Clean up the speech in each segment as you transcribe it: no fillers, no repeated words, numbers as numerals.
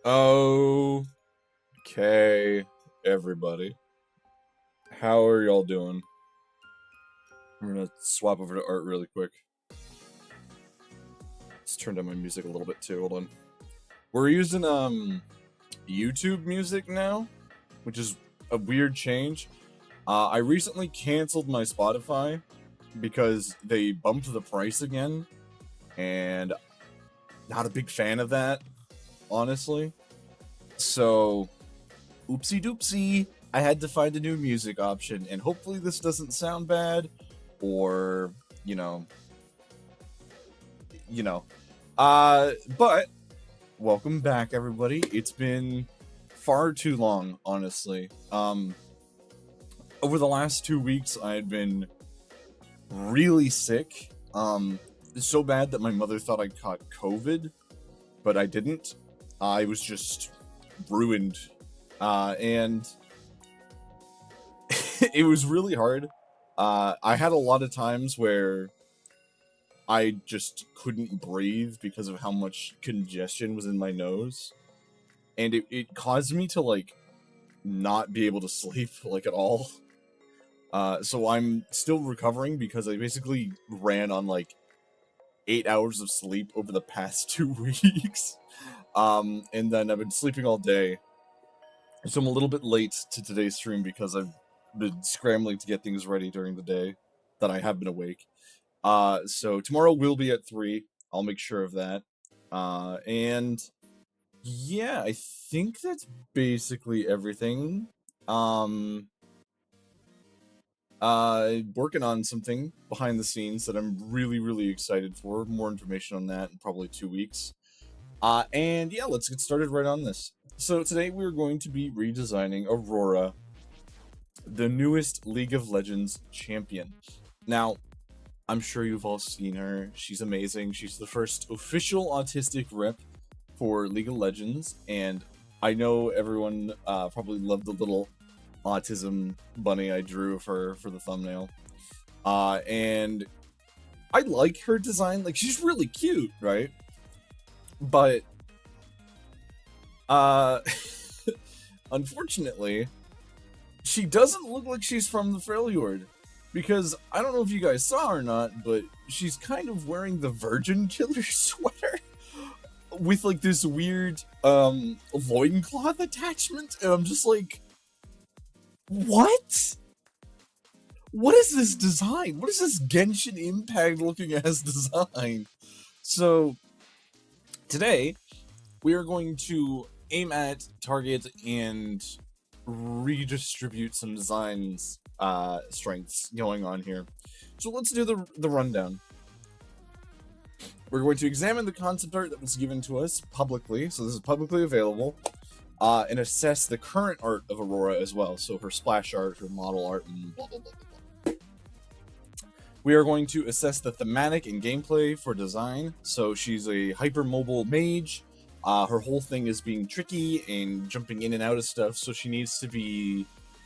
Okay, everybody. How are y'all doing? I'm gonna swap over to art really quick. Let's turn down my music a little bit too. Hold on. We're using YouTube music now, which is a weird change. I recently canceled my Spotify because they bumped the price again, and not a big fan of that, honestly. So, oopsie doopsie. I had to find a new music option, and hopefully this doesn't sound bad, or you know, you know. But welcome back, everybody. It's been far too long, honestly. Over the last 2 weeks, I had been really sick. So bad that my mother thought I caught COVID, but I didn't. I was just ruined, and it was really hard. I had a lot of times where I just couldn't breathe because of how much congestion was in my nose. And it caused me to, like, not be able to sleep, like, at all. So I'm still recovering because I basically ran on, like, 8 hours of sleep over the past 2 weeks. And then I've been sleeping all day. So I'm a little bit late to today's stream because I've been scrambling to get things ready during the day that I have been awake. So tomorrow will be at 3. I'll make sure of that. And yeah, I think that's basically everything. Working on something behind the scenes that I'm really excited for. More information on that in probably 2 weeks. And yeah, let's get started right on this. So today we're going to be redesigning Aurora, the newest League of Legends champion. Now, I'm sure you've all seen her. She's amazing. She's the first official autistic rep for League of Legends, and I know everyone probably loved the little autism bunny I drew for the thumbnail. And I like her design. Like, she's really cute, right? But unfortunately, she doesn't look like she's from the Freljord. Because I don't know if you guys saw or not, but she's kind of wearing the Virgin Killer sweater with, like, this weird loincloth attachment, and I'm just like, what? What is this design? What is this Genshin Impact looking ass design? So today we are going to aim at, target, and redistribute some designs strengths going on here. So let's do the rundown. We're going to examine the concept art that was given to us publicly, so this is publicly available, and assess the current art of Aurora as well, so her splash art, her model art, and blah blah blah blah. We are going to assess the thematic and gameplay for design. So she's a hypermobile mage. Her whole thing is being tricky and jumping in and out of stuff, so she needs to be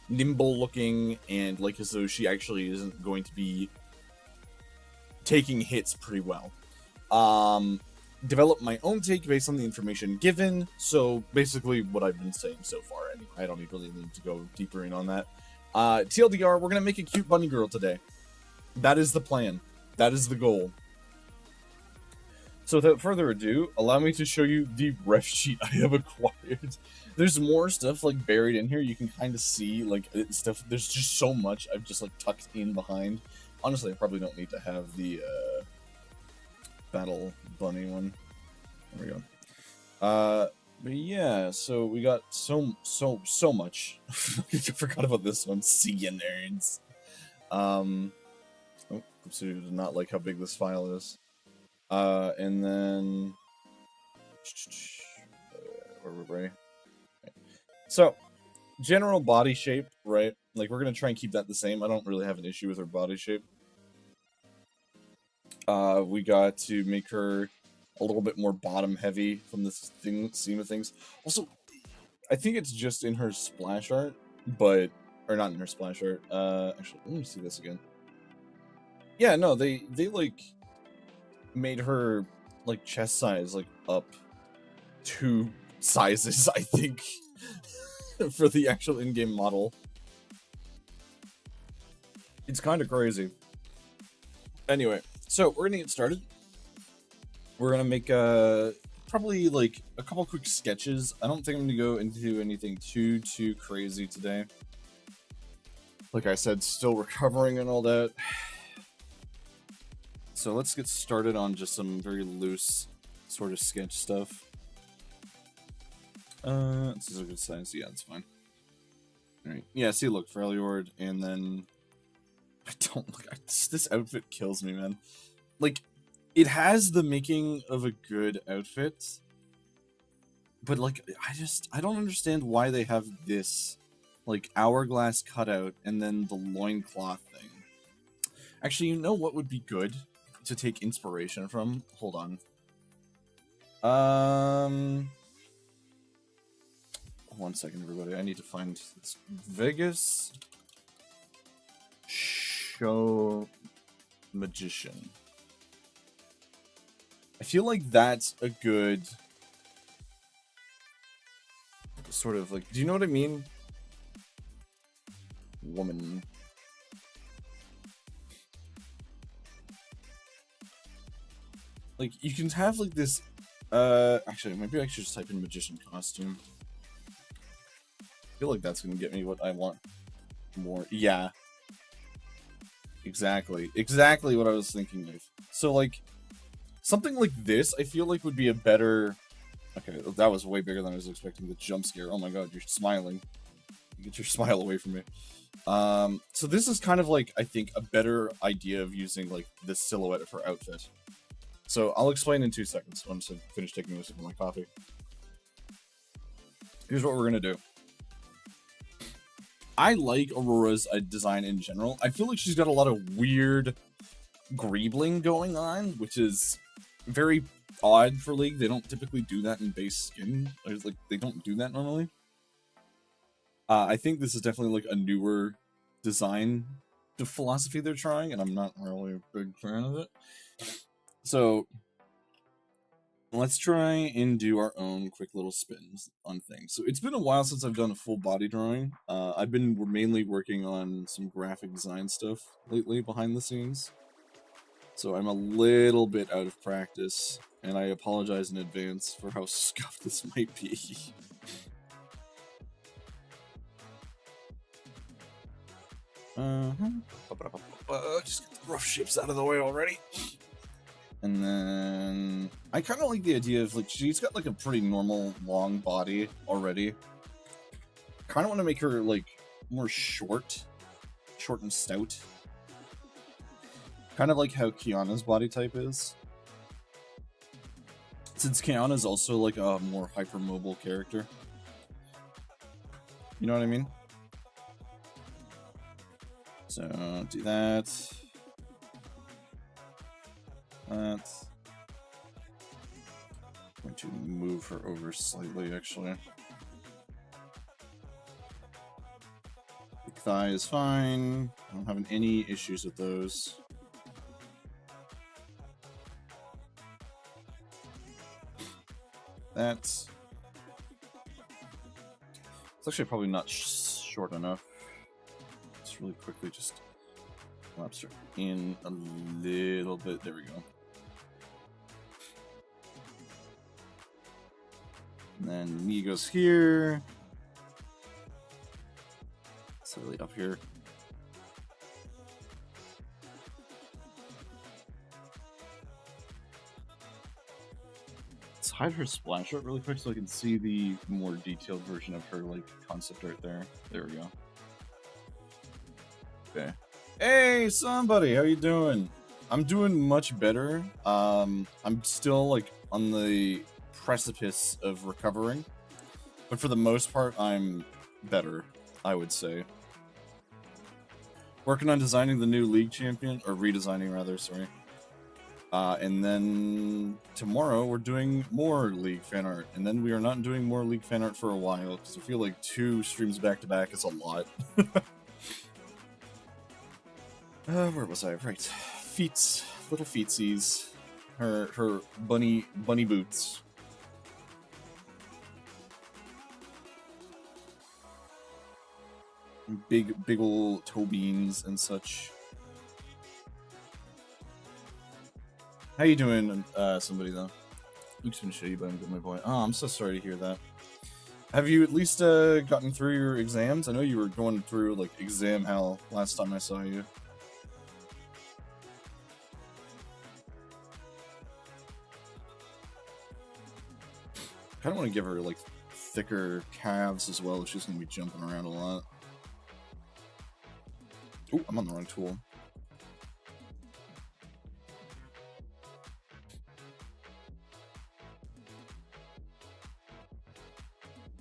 nimble looking and like as though she actually isn't going to be taking hits pretty well. Develop my own take based on the information given, so basically what I've been saying so far. Anyway, I don't really need to go deeper in on that. TLDR, we're gonna make a cute bunny girl today. That is the plan. That is the goal. So without further ado, allow me to show you the ref sheet I have acquired. There's more stuff, like, buried in here. You can kind of see, like, stuff. There's just so much I've just, like, tucked in behind. Honestly, I probably don't need to have the battle bunny one. There we go. But yeah, so we got so much. I forgot about this one. See ya, nerds. Oh, so you did not like how big this file is. And then where were we? So, general body shape, right? Like, we're gonna try and keep that the same. I don't really have an issue with her body shape. We got to make her a little bit more bottom heavy from this scheme of things. Also, I think it's just in her splash art, but, or not in her splash art. Actually, let me see this again. Yeah, no, they like made her, like, chest size, like, up 2 sizes, I think, for the actual in-game model. It's kind of crazy. Anyway, so we're gonna get started. We're gonna make probably like a couple quick sketches. I don't think I'm gonna go into anything too crazy today. Like I said, still recovering and all that. So let's get started on just some very loose sort of sketch stuff. This is a good size. Yeah, that's fine. Alright. Yeah, see, look, Freljord, and then... I don't look... This outfit kills me, man. Like, it has the making of a good outfit, but, like, I don't understand why they have this, like, hourglass cutout and then the loincloth thing. Actually, you know what would be good to take inspiration from? Hold on. One second, everybody. I need to find this. Vegas Show Magician. I feel like that's a good sort of like. Do you know what I mean? Woman. Like you can have like this. Actually, maybe I should just type in magician costume. I feel like that's gonna get me what I want more. Yeah. Exactly. Exactly what I was thinking of. So, like, something like this, I feel like would be a better... Okay, that was way bigger than I was expecting. The jump scare. Oh my god, you're smiling. Get your smile away from me. So this is kind of like, I think, a better idea of using, like, this silhouette of her outfit. So, I'll explain in 2 seconds once I finish taking a sip of my coffee. Here's what we're gonna do. I like Aurora's design in general. I feel like she's got a lot of weird greebling going on, which is very odd for League. They don't typically do that in base skin. Like, they don't do that normally. I think this is definitely like a newer design philosophy they're trying, and I'm not really a big fan of it. So let's try and do our own quick little spins on things. So it's been a while since I've done a full body drawing. I've been mainly working on some graphic design stuff lately behind the scenes. So I'm a little bit out of practice, and I apologize in advance for how scuffed this might be. Just get the rough shapes out of the way already. And then I kind of like the idea of like she's got like a pretty normal long body already. Kind of want to make her like more short and stout. Kind of like how Kiana's body type is. Since Kiana's also like a more hypermobile character. You know what I mean? So do that. That's going to move her over slightly, actually. Big thigh is fine. I don't have any issues with those. That's... It's actually probably not short enough. Let's really quickly just collapse her in a little bit. There we go. And then knee goes here. Slightly up here. Let's hide her splash art really quick so I can see the more detailed version of her like concept art there. There we go. Okay. Hey, somebody, how you doing? I'm doing much better. I'm still like on the precipice of recovering, but for the most part, I'm better, I would say. Working on designing the new League champion, or redesigning rather, sorry. And then tomorrow we're doing more League fan art, and then we are not doing more League fan art for a while, because I feel like 2 streams back to back is a lot. Where was I? Right. Feets. Little feetsies. Her bunny boots. big ol' toe beans and such. How you doing, somebody though? Luke's been shitty, but I'm good, my boy. Oh, I'm so sorry to hear that. Have you at least gotten through your exams? I know you were going through like exam hell last time I saw you. I kind of want to give her like thicker calves as well if she's going to be jumping around a lot. Oh, I'm on the wrong tool.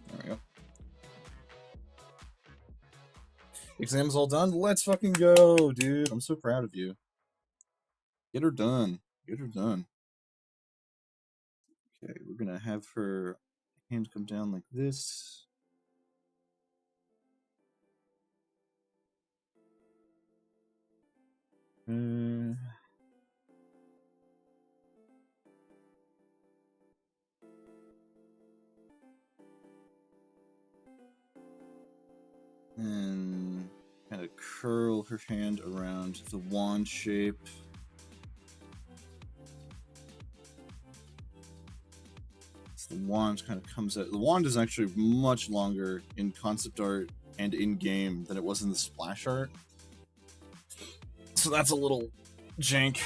There we go. Exam's all done. Let's fucking go, dude. I'm so proud of you. Get her done. Get her done. Okay, we're gonna have her hand come down like this. And kind of curl her hand around the wand shape. So the wand kind of comes out. The wand is actually much longer in concept art and in game than it was in the splash art. So that's a little jank.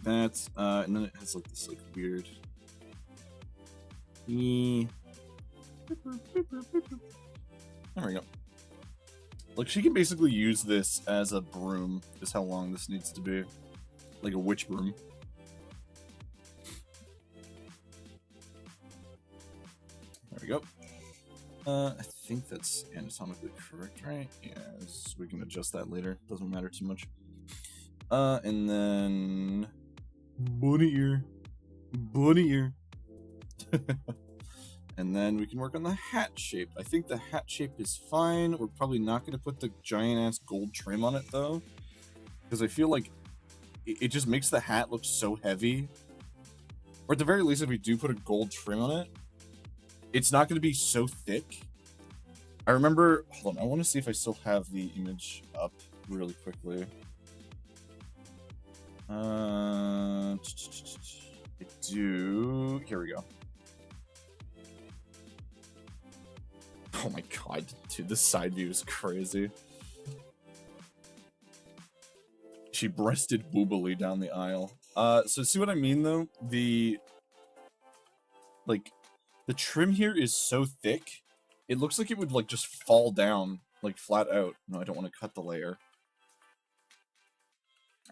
That's and then it has like this like weird. There we go. Like she can basically use this as a broom. Is how long this needs to be, like a witch broom. There we go. I think that's anatomically correct, right? Yes, we can adjust that later. Doesn't matter too much. And then bunny ear. And then we can work on the hat shape. I think the hat shape is fine. We're probably not going to put the giant ass gold trim on it though, because I feel like it just makes the hat look so heavy. Or at the very least, if we do put a gold trim on it, it's not going to be so thick. I remember, hold on, I want to see if I still have the image up really quickly. I do. Here we go. Oh my god, dude, this side view is crazy. She breasted boobily down the aisle. So see what I mean though? The trim here is so thick, it looks like it would like just fall down, like flat out. No, I don't want to cut the layer.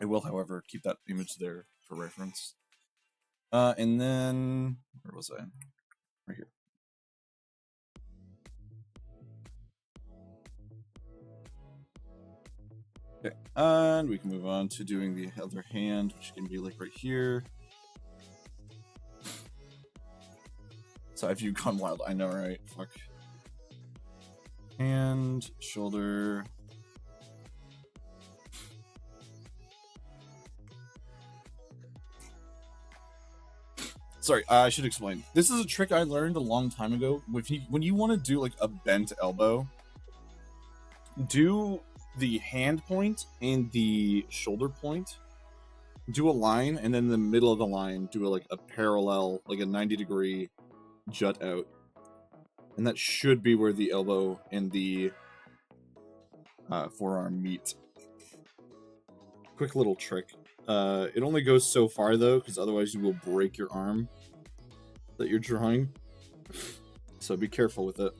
I will, however, keep that image there for reference. And then, where was I? Right here. Okay, and we can move on to doing the other hand, which can be like right here. So I've you gone wild, I know, right? Fuck. Hand, shoulder. Sorry, I should explain. This is a trick I learned a long time ago. When you want to do like a bent elbow, do the hand point and the shoulder point, do a line, and then in the middle of the line do like a parallel, like a 90-degree jut out. And that should be where the elbow and the forearm meet. Quick little trick. It only goes so far though, because otherwise you will break your arm that you're drawing. So be careful with it.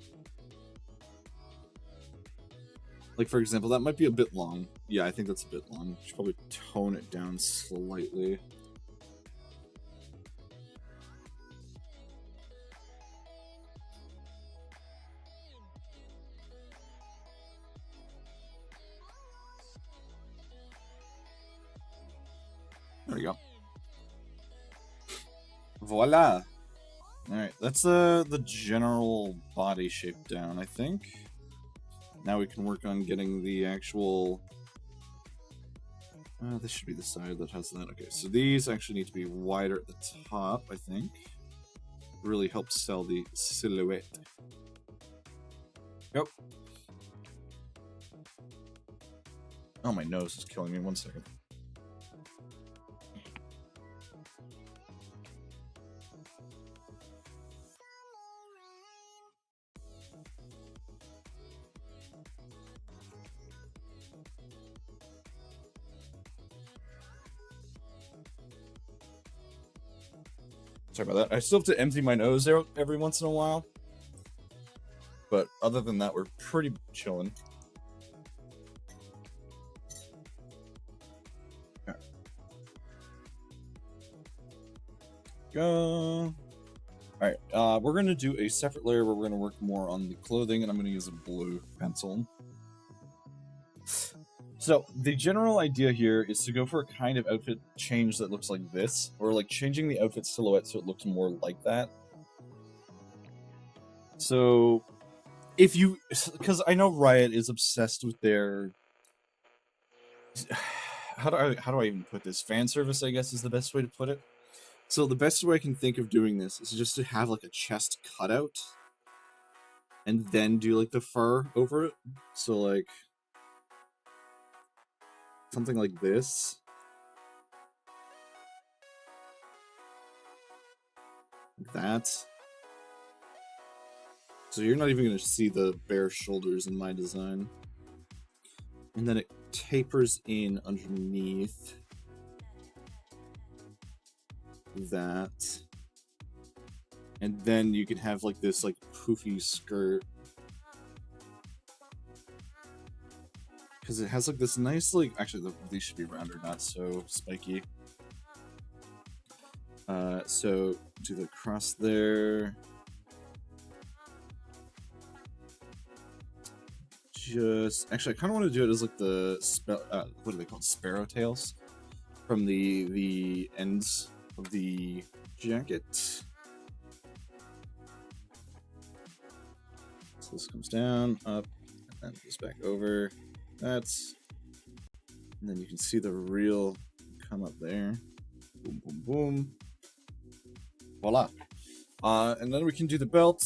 Like for example, that might be a bit long. Yeah, I think that's a bit long. Should probably tone it down slightly. There we go. Voila! Alright, that's the general body shape down, I think. Now we can work on getting the actual... this should be the side that has that. Okay, so these actually need to be wider at the top, I think. Really helps sell the silhouette. Yep. Oh, my nose is killing me. 1 second. Sorry about that. I still have to empty my nose out every once in a while. But other than that, we're pretty chilling. Go. Alright, we're going to do a separate layer where we're going to work more on the clothing, and I'm going to use a blue pencil. So, the general idea here is to go for a kind of outfit change that looks like this, or like changing the outfit silhouette so it looks more like that. So, if you... Because I know Riot is obsessed with their... How do I even put this? Fan service, I guess, is the best way to put it. So the best way I can think of doing this is just to have like a chest cutout and then do like the fur over it. So like something like this. Like that. So you're not even going to see the bare shoulders in my design. And then it tapers in underneath that. And then you can have like this like poofy skirt. Because it has like this nice like, actually these should be rounder, not so spiky. So do the cross there. Just actually, I kind of want to do it as like the what are they called? Sparrow tails from the ends of the jacket. So this comes down, up, and then goes back over. That's, and then you can see the reel come up there. Boom, boom, boom. Voila. And then we can do the belt.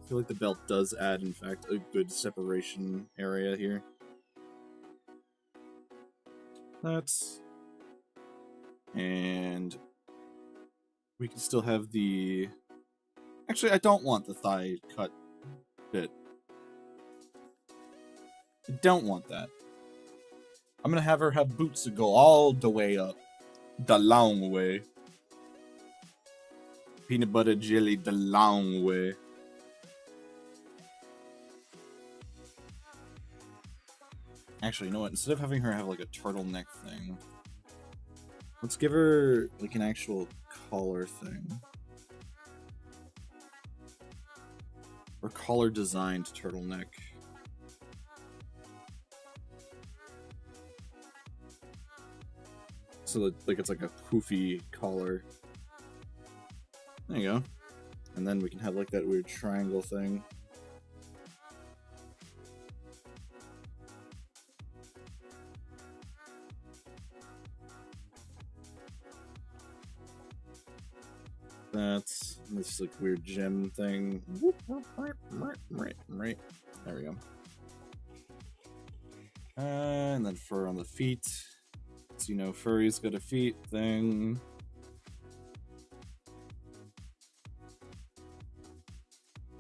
I feel like the belt does add, in fact, a good separation area here. That's... And we can still have the... Actually, I don't want the thigh cut bit. I don't want that. I'm gonna have her have boots that go all the way up. The long way. Peanut butter jelly the long way. Actually, you know what? Instead of having her have like a turtleneck thing, let's give her like an actual collar thing. Or collar designed turtleneck. So that like it's like a poofy collar. There you go. And then we can have like that weird triangle thing. That's this like weird gem thing. Right. There we go. And then fur on the feet. So you know, furry's got a feet thing.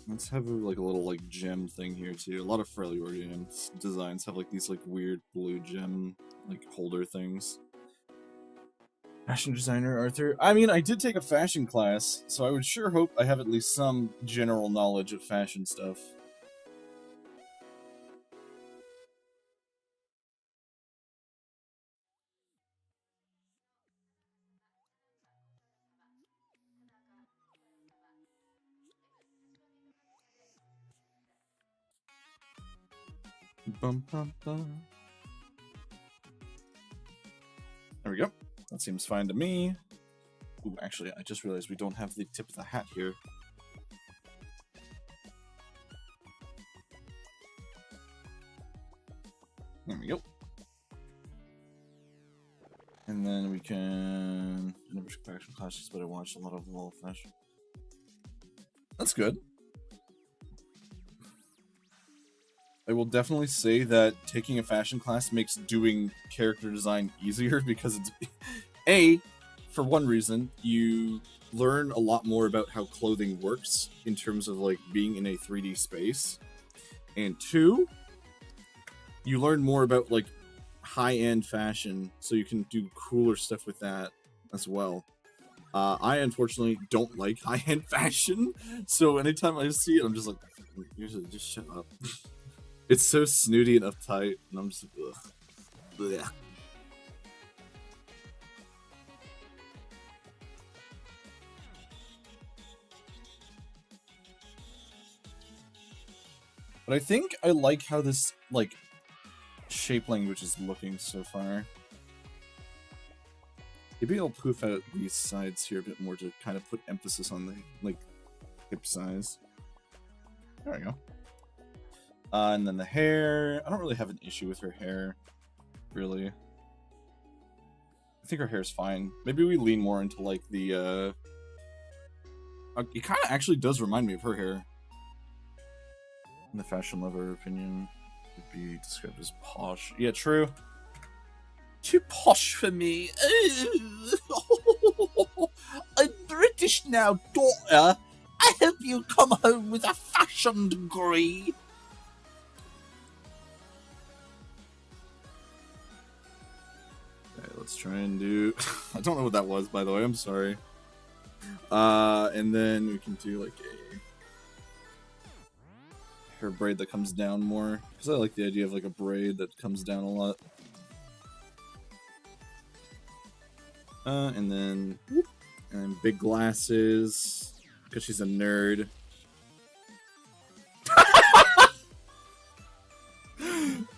Let's have like a little like gem thing here too. A lot of Fairly Organ designs have like these like weird blue gem like holder things. Fashion designer Arthur. I mean, I did take a fashion class, so I would sure hope I have at least some general knowledge of fashion stuff. Bum, bum, bum. There we go. That seems fine to me. Ooh, actually, I just realized we don't have the tip of the hat here. There we go. And then we can... I never took fashion classes, but I watched a lot of wall fashion. That's good. I will definitely say that taking a fashion class makes doing character design easier because it's for one reason, you learn a lot more about how clothing works in terms of like being in a 3D space. And two, you learn more about like high-end fashion, so you can do cooler stuff with that as well. I unfortunately don't like high-end fashion, so anytime I see it, I'm just like, usually just shut up. It's so snooty and uptight, and I'm just like, ugh. Blech. But I think I like how this, like, shape language is looking so far. Maybe I'll poof out these sides here a bit more to kind of put emphasis on the, like, hip size. There we go. And then the hair. I don't really have an issue with her hair, really. I think her hair's fine. Maybe we lean more into, like, the, it kind of actually does remind me of her hair. In the fashion lover opinion, would be described as posh. Yeah, true. Too posh for me. I'm British now, daughter. I hope you come home with a fashion degree. Okay, let's try and do... I don't know what that was, by the way. I'm sorry. And then we can do, like, a hair braid that comes down more. Because I like the idea of, like, a braid that comes down a lot. And then big glasses, because she's a nerd.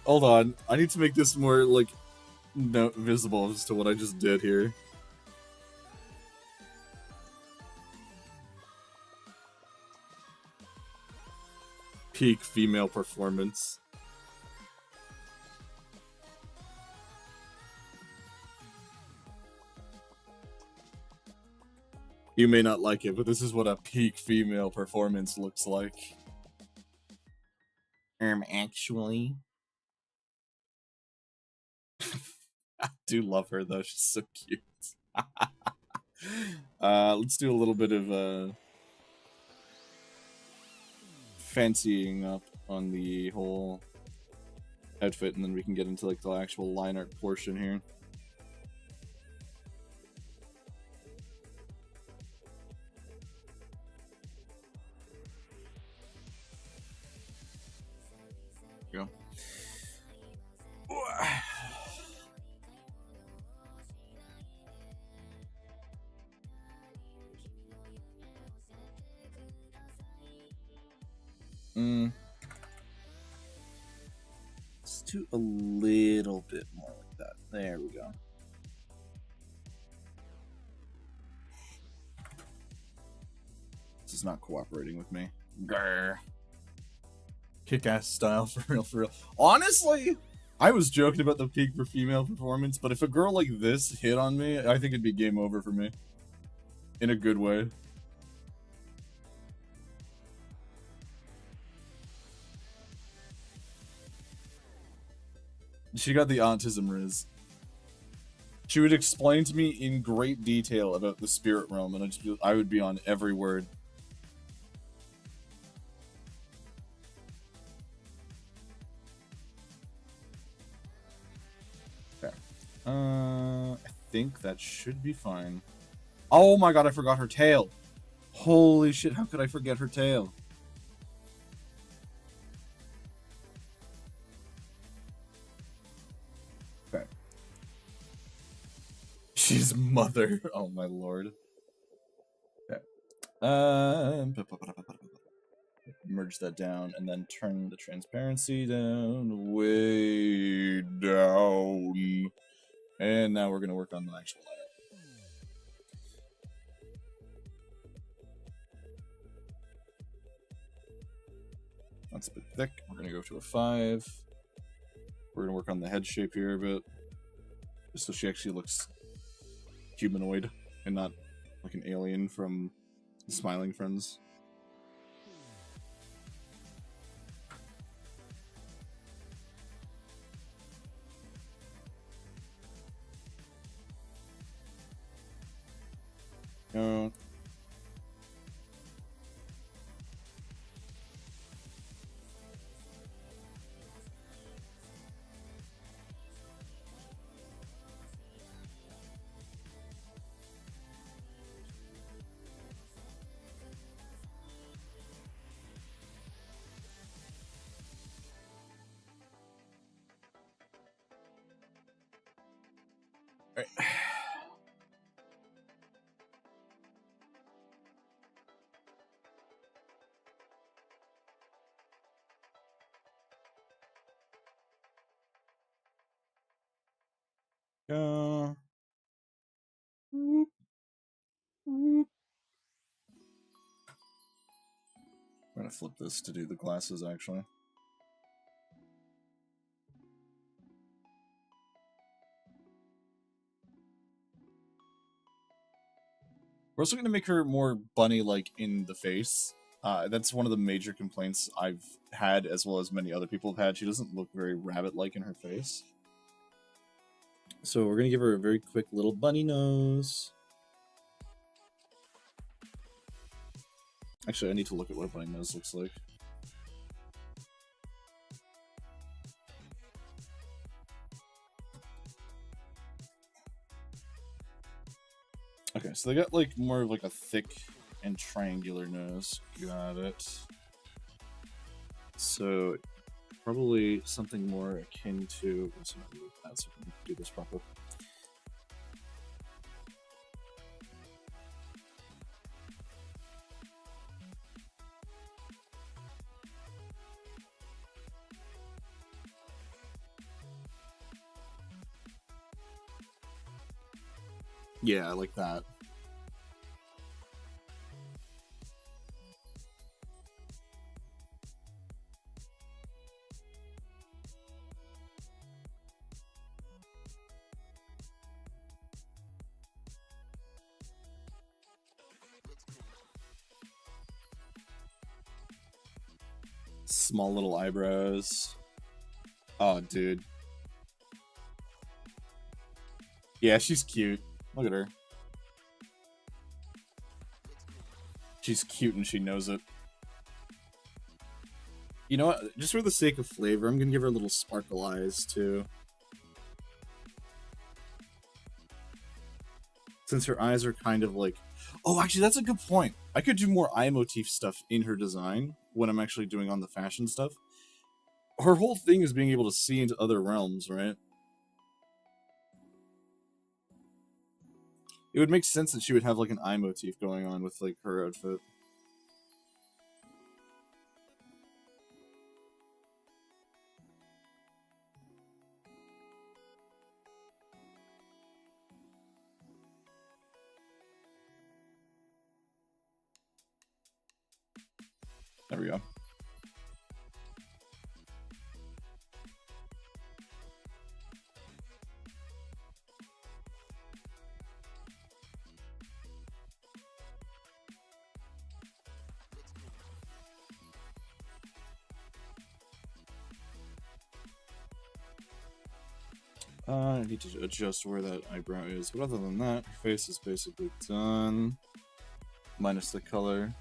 Hold on, I need to make this more, like, visible as to what I just did here. Peak female performance. You may not like it, but this is what a peak female performance looks like. Actually. I do love her, though. She's so cute. Let's do a little bit of, fancying up on the whole outfit, and then we can get into, like, the actual line art portion here. Go. Let's do a little bit more like that. There we go. This is not cooperating with me. Grr. Kick-ass style, for real, for real. Honestly, I was joking about the peak for female performance, but if a girl like this hit on me, I think it'd be game over for me. In a good way. She got the autism riz. She would explain to me in great detail about the spirit realm, and I would be on every word. Okay. I think that should be fine. Oh my god, I forgot her tail. Holy shit, how could I forget her tail? Okay. She's mother. Oh my lord. Okay. Merge that down and then turn the transparency down, way down. And now we're going to work on the actual layer. That's a bit thick. We're going to go to a 5. We're going to work on the head shape here a bit, just so she actually looks humanoid and not like an alien from the Smiling Friends. gonna flip this to do the glasses, actually. We're also gonna make her more bunny-like in the face. That's one of the major complaints I've had, as well as many other people have had. She doesn't look very rabbit-like in her face. So we're gonna give her a very quick little bunny nose. Actually, I need to look at what a bunny nose looks like. Okay, so they got like more of like a thick and triangular nose. Got it. So probably something more akin to. Let's move that so we can do this properly. Yeah, I like that. Small little eyebrows. Oh, dude. Yeah, she's cute. Look at her. She's cute and she knows it. You know what? Just for the sake of flavor, I'm gonna give her little sparkle eyes, too. Since her eyes are kind of like... Oh, actually, that's a good point. I could do more eye motif stuff in her design when I'm actually doing on the fashion stuff. Her whole thing is being able to see into other realms, right? It would make sense that she would have like an eye motif going on with like her outfit. There we go. I need to adjust where that eyebrow is, but other than that, her face is basically done. Minus the color.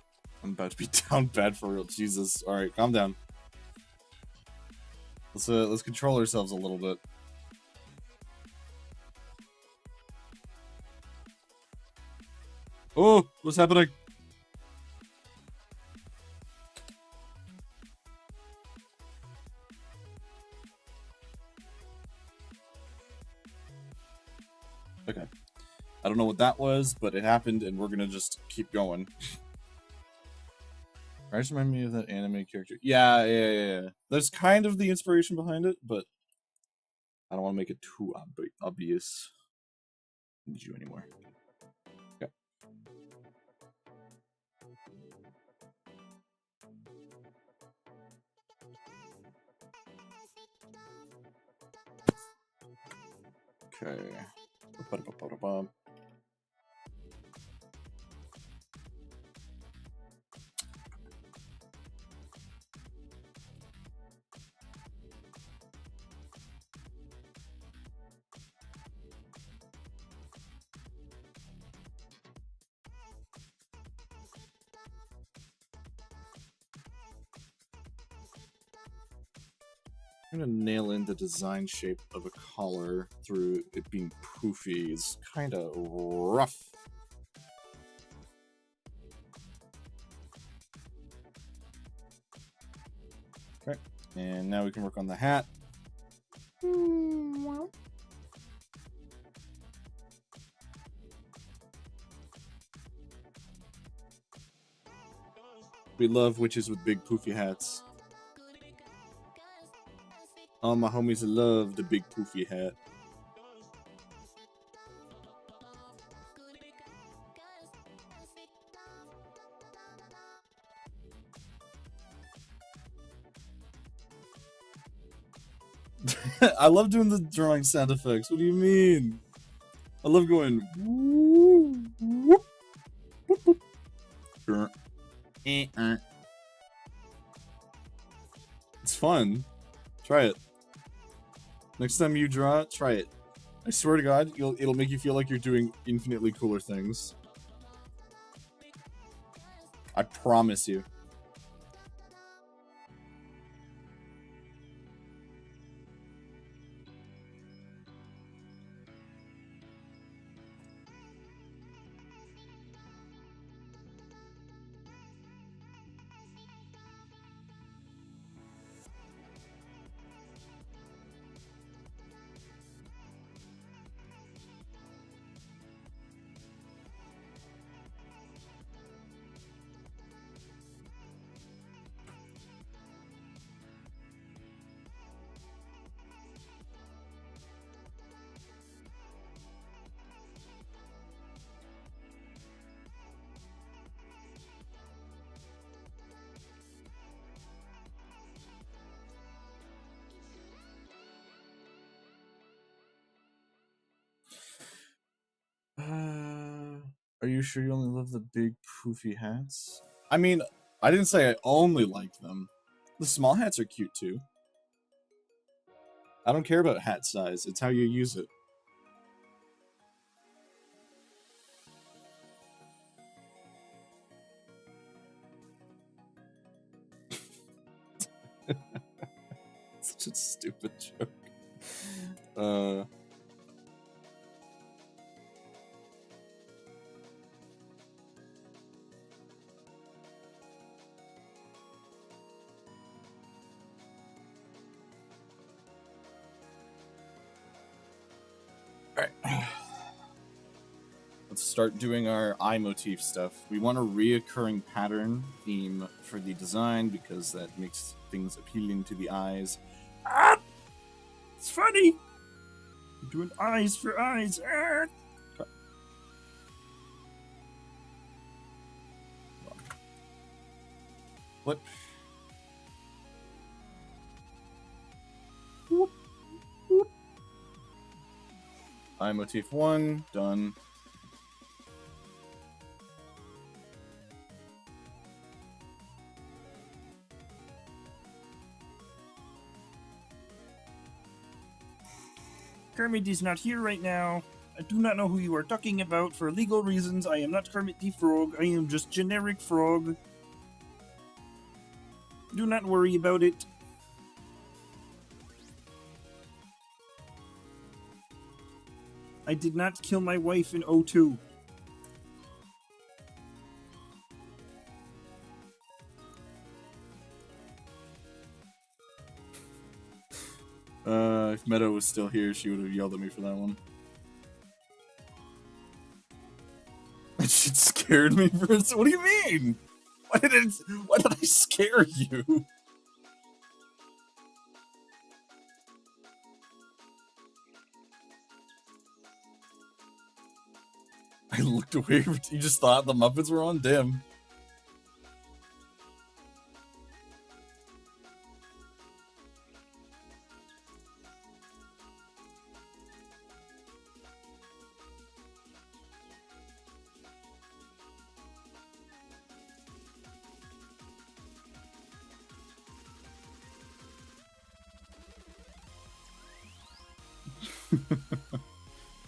I'm about to be down bad for real. Jesus. Alright, calm down. Let's control ourselves a little bit. Oh, what's happening? Okay. I don't know what that was, but it happened, and we're gonna just keep going. Guys, remind me of that anime character. Yeah. There's kind of the inspiration behind it, but I don't want to make it too obvious. I don't need you anymore. Okay. Okay. Ba-da-ba-ba-da-ba. I'm gonna nail in the design shape of a collar through it being poofy. It's kind of rough. Okay, and now we can work on the hat. We love witches with big poofy hats. All my homies love the big poofy hat. I love doing the drawing sound effects. What do you mean? I love going. Whoop, whoop, whoop, whoop. It's fun. Try it. Next time you draw, try it. I swear to God, it'll make you feel like you're doing infinitely cooler things. I promise you. Are you sure you only love the big poofy hats? I mean, I didn't say I only like them. The small hats are cute too. I don't care about hat size, it's how you use it. Such a stupid joke. Alright. Let's start doing our eye motif stuff. We want a reoccurring pattern theme for the design because that makes things appealing to the eyes. Ah! It's funny! I'm doing eyes for eyes. Ah! What? Whoop, whoop. Eye motif 1, done. Kermit is not here right now. I do not know who you are talking about. For legal reasons, I am not Kermit the Frog. I am just generic frog. Do not worry about it. I did not kill my wife in 02. If Meadow was still here, she would have yelled at me for that one. That shit scared me for a second. What do you mean? Why did I scare you? I looked away. You just thought the Muppets were on? Damn.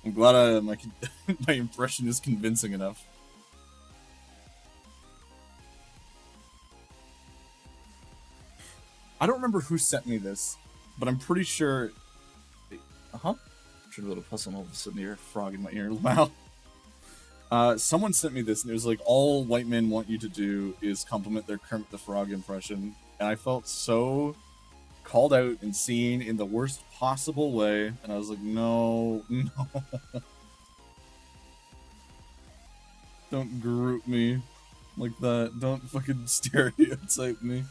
I'm glad my impression is convincing enough. I don't remember who sent me this, but I'm pretty sure. Should have a little puzzle and all of a sudden hear a frog in my ear. Wow. Someone sent me this and it was like, all white men want you to do is compliment their Kermit the Frog impression, and I felt so called out and seen in the worst possible way, and I was like, no. Don't group me like that. Don't fucking stereotype me.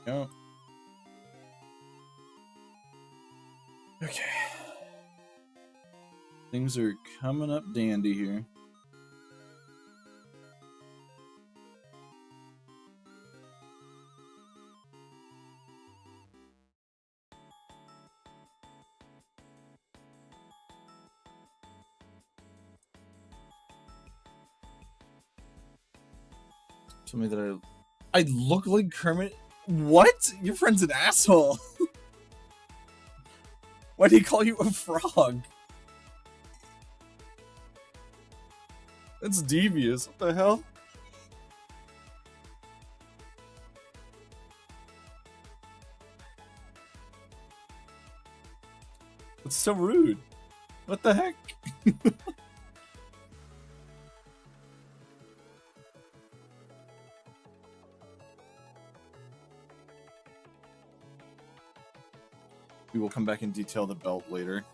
Go. Okay. Things are coming up dandy here. Tell me that I look like Kermit. What? Your friend's an asshole. Why did he call you a frog? That's devious. What the hell? That's so rude. What the heck? We will come back and detail the belt later.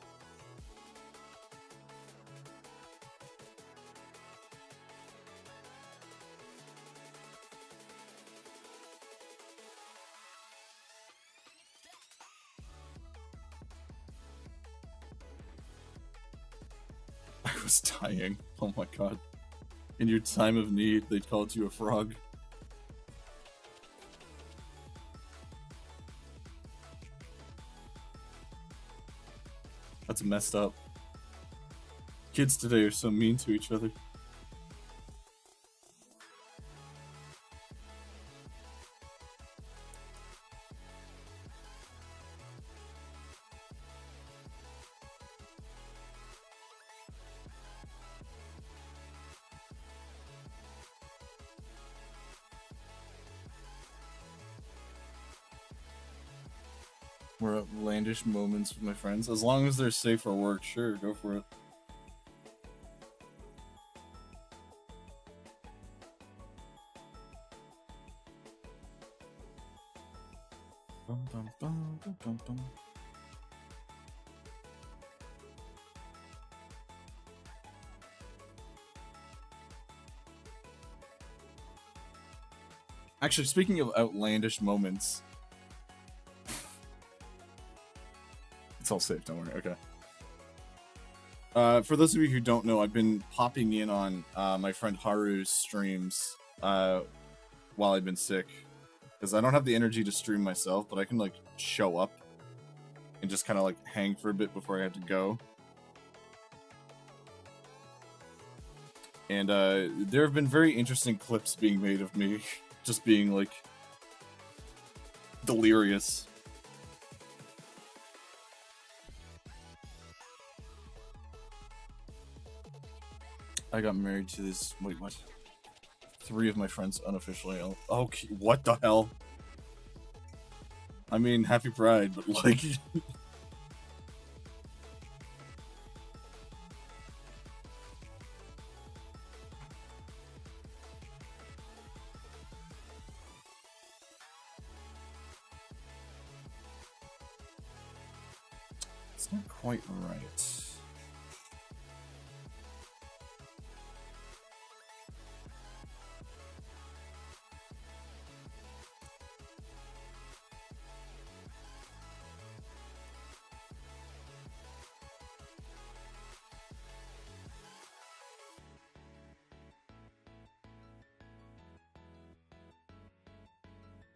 I was dying. Oh my god. In your time of need, they called you a frog. That's messed up. Kids today are so mean to each other. More outlandish moments with my friends. As long as they're safe for work, sure, go for it. Bum, bum, bum, bum, bum, bum. Actually, speaking of outlandish moments, it's all safe, don't worry, okay. For those of you who don't know, I've been popping in on my friend Haru's streams while I've been sick. Because I don't have the energy to stream myself, but I can, like, show up and just kind of, like, hang for a bit before I have to go. And there have been very interesting clips being made of me just being, like, delirious. I got married to this. Wait, what? 3 of my friends unofficially. Okay, what the hell? I mean, happy pride, but like. It's not quite right.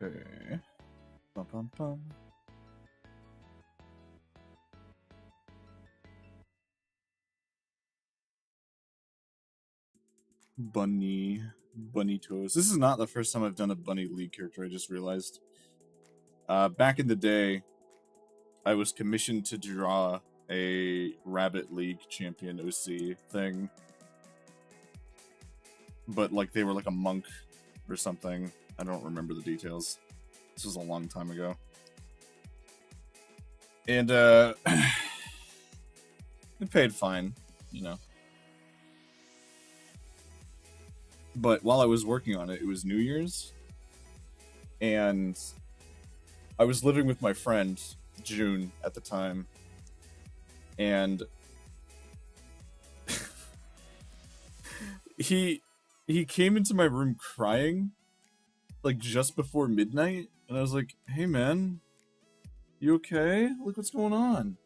Okay. Bum, bum, bum. Bunny toes. This is not the first time I've done a Bunny League character, I just realized. Back in the day, I was commissioned to draw a Rabbit League champion OC thing. But, like, they were like a monk or something. I don't remember the details. This was a long time ago. And, it paid fine, you know. But while I was working on it, it was New Year's. And I was living with my friend, June, at the time. And he came into my room crying, like, just before midnight. And I was like, hey, man, you okay? Look what's going on.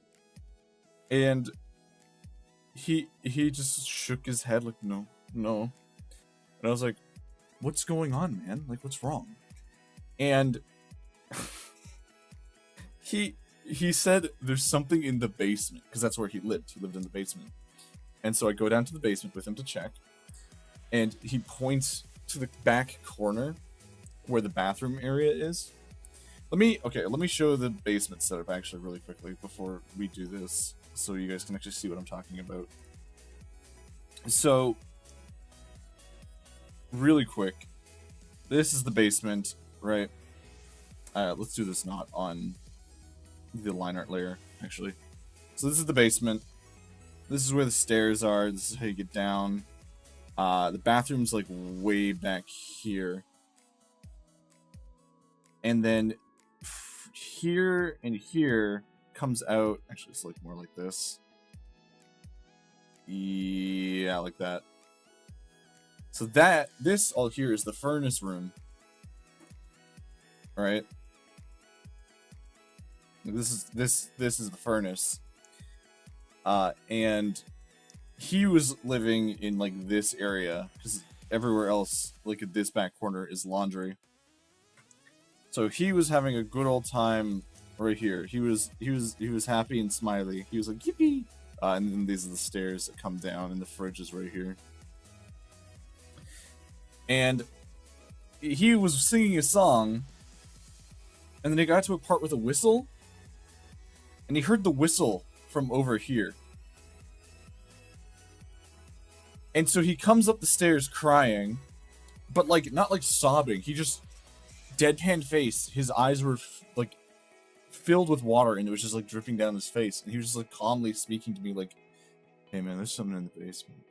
And he just shook his head like, no, no. And I was like, what's going on, man? Like, what's wrong? And he said there's something in the basement, because that's where he lived. He lived in the basement. And so I go down to the basement with him to check, and he points to the back corner where the bathroom area is. Let me show the basement setup actually really quickly before we do this, so you guys can actually see what I'm talking about. So, really quick, this is the basement, right? Let's do this not on the line art layer, actually. So this is the basement. This is where the stairs are. This is how you get down. The bathroom's like way back here. And then here and here comes out. Actually, it's like more like this. Yeah, like that. So this all here is the furnace room. Right? This is the furnace. And he was living in like this area, because everywhere else, like at this back corner, is laundry. So he was having a good old time right here. He was happy and smiley. He was like, yippee! And then these are the stairs that come down, and the fridge is right here. And he was singing a song, and then he got to a part with a whistle, and he heard the whistle from over here. And so he comes up the stairs crying, but like not like sobbing. He just deadpan face. His eyes were like filled with water, and it was just like dripping down his face. And he was just like calmly speaking to me, like, "Hey man, there's something in the basement."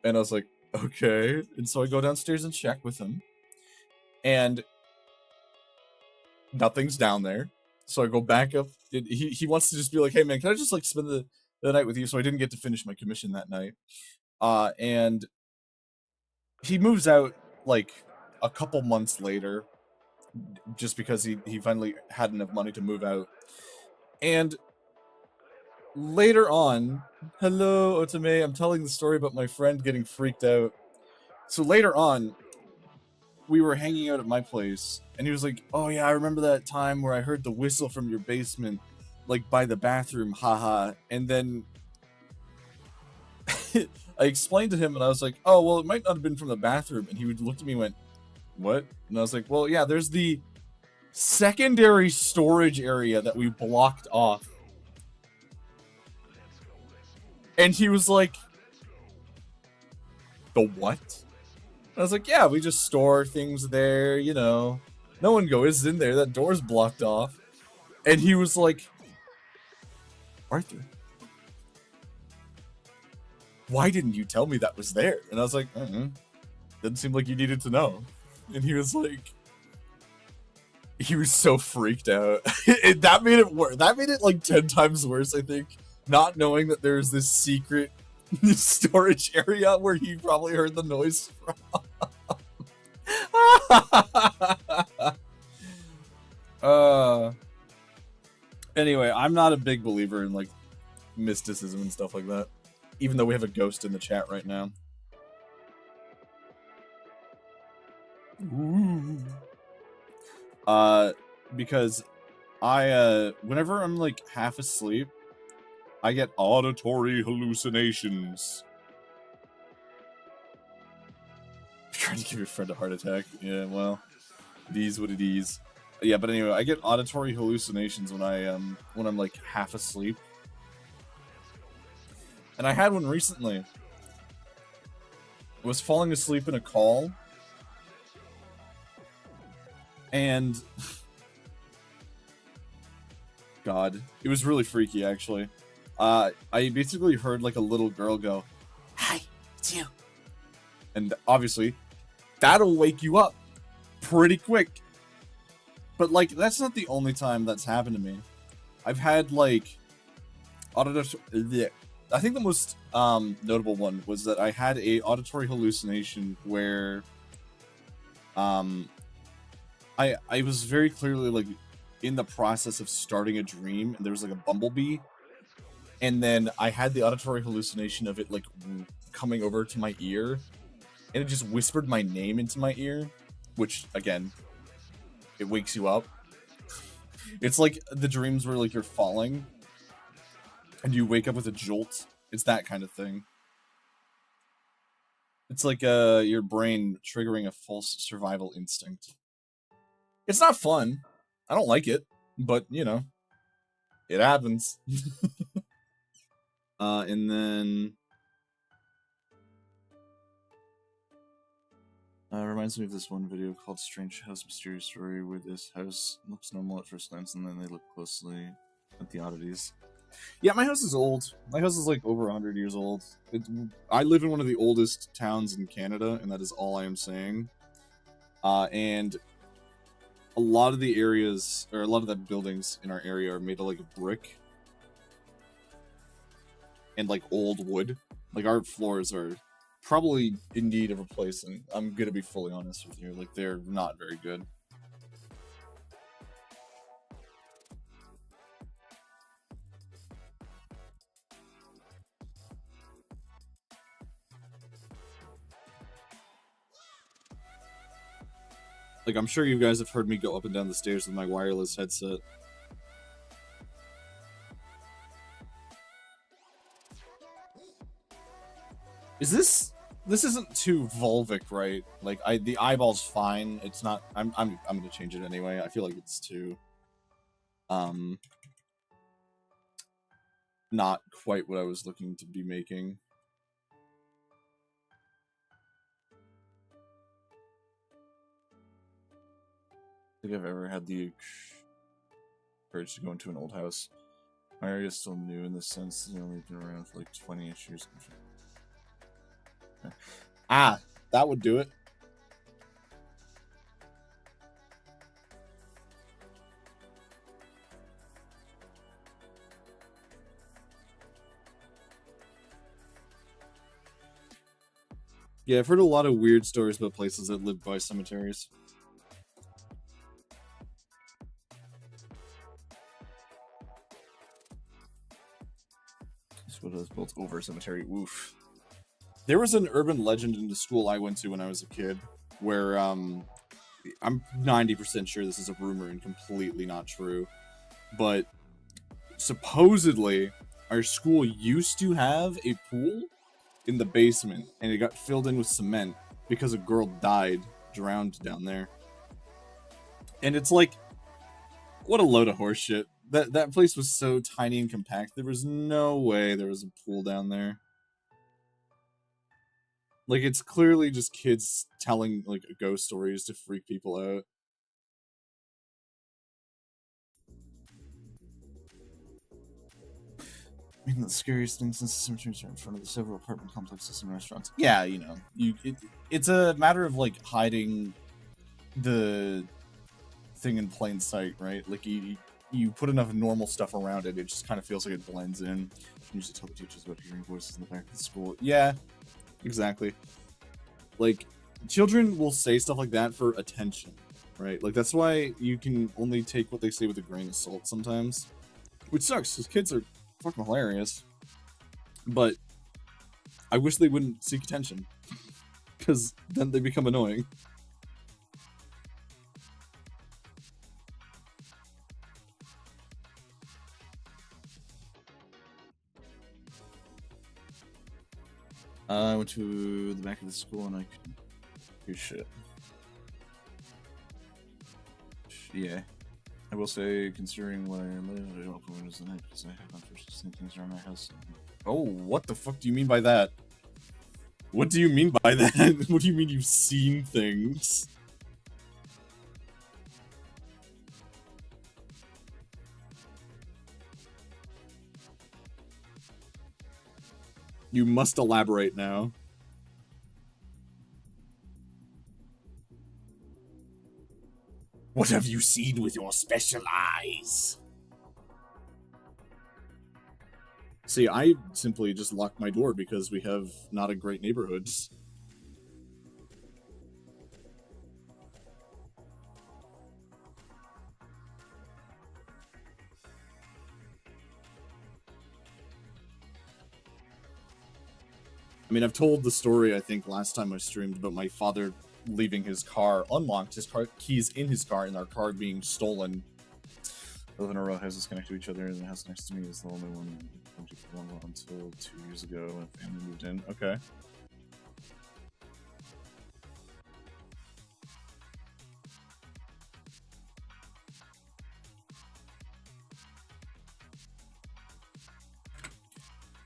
And I was like, "Okay." And so I go downstairs and check with him, and nothing's down there. So I go back up. He wants to just be like, "Hey man, can I just like spend the night with you?" So I didn't get to finish my commission that night. And he moves out like a couple months later, just because he finally had enough money to move out. And later on, hello Otome, I'm telling the story about my friend getting freaked out. So later on, we were hanging out at my place, and he was like, "Oh yeah, I remember that time where I heard the whistle from your basement, like by the bathroom, haha." And then I explained to him, and I was like, "Oh, well, it might not have been from the bathroom." And he looked at me and went, "What?" And I was like, "Well, yeah, there's the secondary storage area that we blocked off." And he was like, "The what?" And I was like, "Yeah, we just store things there, you know. No one goes in there, that door's blocked off." And he was like, "Arthur, why didn't you tell me that was there?" And I was like, "Didn't seem like you needed to know." And he was like, he was so freaked out. That made it worse. That made it like 10 times worse, I think. Not knowing that there's this secret storage area where he probably heard the noise from. Anyway, I'm not a big believer in like mysticism and stuff like that, even though we have a ghost in the chat right now. Ooh. Because I whenever I'm like half asleep, I get auditory hallucinations. Trying to give your friend a heart attack. Yeah, well, it is what it is. Yeah, but anyway, I get auditory hallucinations when I'm like half asleep. And I had one recently. I was falling asleep in a call, and God, it was really freaky actually. I basically heard like a little girl go, "Hi, it's you." And obviously, that'll wake you up pretty quick. But like, that's not the only time that's happened to me. I've had like auditory. I think the most notable one was that I had a auditory hallucination where I was very clearly like in the process of starting a dream, and there was like a bumblebee and then I had the auditory hallucination of it like coming over to my ear, and it just whispered my name into my ear, which again, it wakes you up. It's like the dreams where like you're falling and you wake up with a jolt. It's that kind of thing. It's like your brain triggering a false survival instinct. It's not fun. I don't like it, but you know, it happens. And then reminds me of this one video called Strange House Mysterious Story, where this house looks normal at first glance and then they look closely at the oddities. Yeah, my house is old. My house is like over 100 years old. I live in one of the oldest towns in Canada, and that is all I am saying. And a lot of the areas, or a lot of the buildings in our area are made of like brick and like old wood. Like our floors are probably in need of replacing. I'm gonna be fully honest with you. Like they're not very good. Like, I'm sure you guys have heard me go up and down the stairs with my wireless headset. This isn't too vulvic, right? Like, the eyeball's fine. It's not. I'm gonna change it anyway. I feel like it's too, not quite what I was looking to be making. I think I've ever had the courage to go into an old house. My area is still new in the sense that it's only been around for like 20-ish years. Okay. Ah, that would do it. Yeah, I've heard a lot of weird stories about places that live by cemeteries. This was built over a cemetery. Oof. There was an urban legend in the school I went to when I was a kid, where I'm 90% sure this is a rumor and completely not true, but supposedly our school used to have a pool in the basement, and it got filled in with cement because a girl died, drowned down there. And it's like, what a load of horseshit. That place was so tiny and compact, there was no way there was a pool down there. Like, it's clearly just kids telling, like, ghost stories to freak people out. I mean, the scariest thing since the cemeteries are in front of the several apartment complexes and restaurants. Yeah, you know, it's a matter of, like, hiding the thing in plain sight, right? Like, you put enough normal stuff around it, it just kind of feels like it blends in. You used to tell the teachers about hearing voices in the back of the school. Yeah, exactly. Like, children will say stuff like that for attention, right? Like, that's why you can only take what they say with a grain of salt sometimes. Which sucks, because kids are fucking hilarious. But I wish they wouldn't seek attention, because then they become annoying. I went to the back of the school and I couldn't do shit. Yeah. I will say, considering what I live, I don't open windows at night because I have unforeseen things around my house. Oh, what the fuck do you mean by that? What do you mean by that? What do you mean you've seen things? You must elaborate now. What have you seen with your special eyes? See, I simply just locked my door because we have not a great neighborhood. I mean, I've told the story, I think, last time I streamed about my father leaving his car unlocked, his car keys in his car, and our car being stolen. I live in a row houses connected to each other, and the house next to me is the only one until 2 years ago when family moved in. Okay.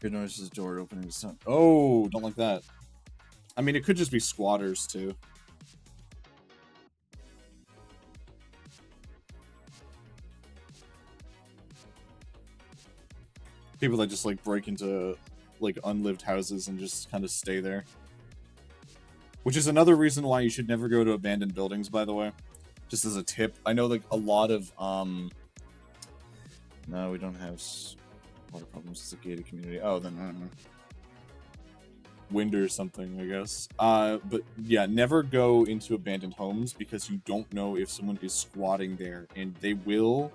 Good noises, door opening. Oh, don't like that. I mean, it could just be squatters too. People that just like break into like unlived houses and just kind of stay there. Which is another reason why you should never go to abandoned buildings, by the way. Just as a tip. I know like a lot of no, we don't have water problems. It's a gated community. Oh, then I don't know. Wind or something, I guess. But yeah, never go into abandoned homes because you don't know if someone is squatting there, and they will,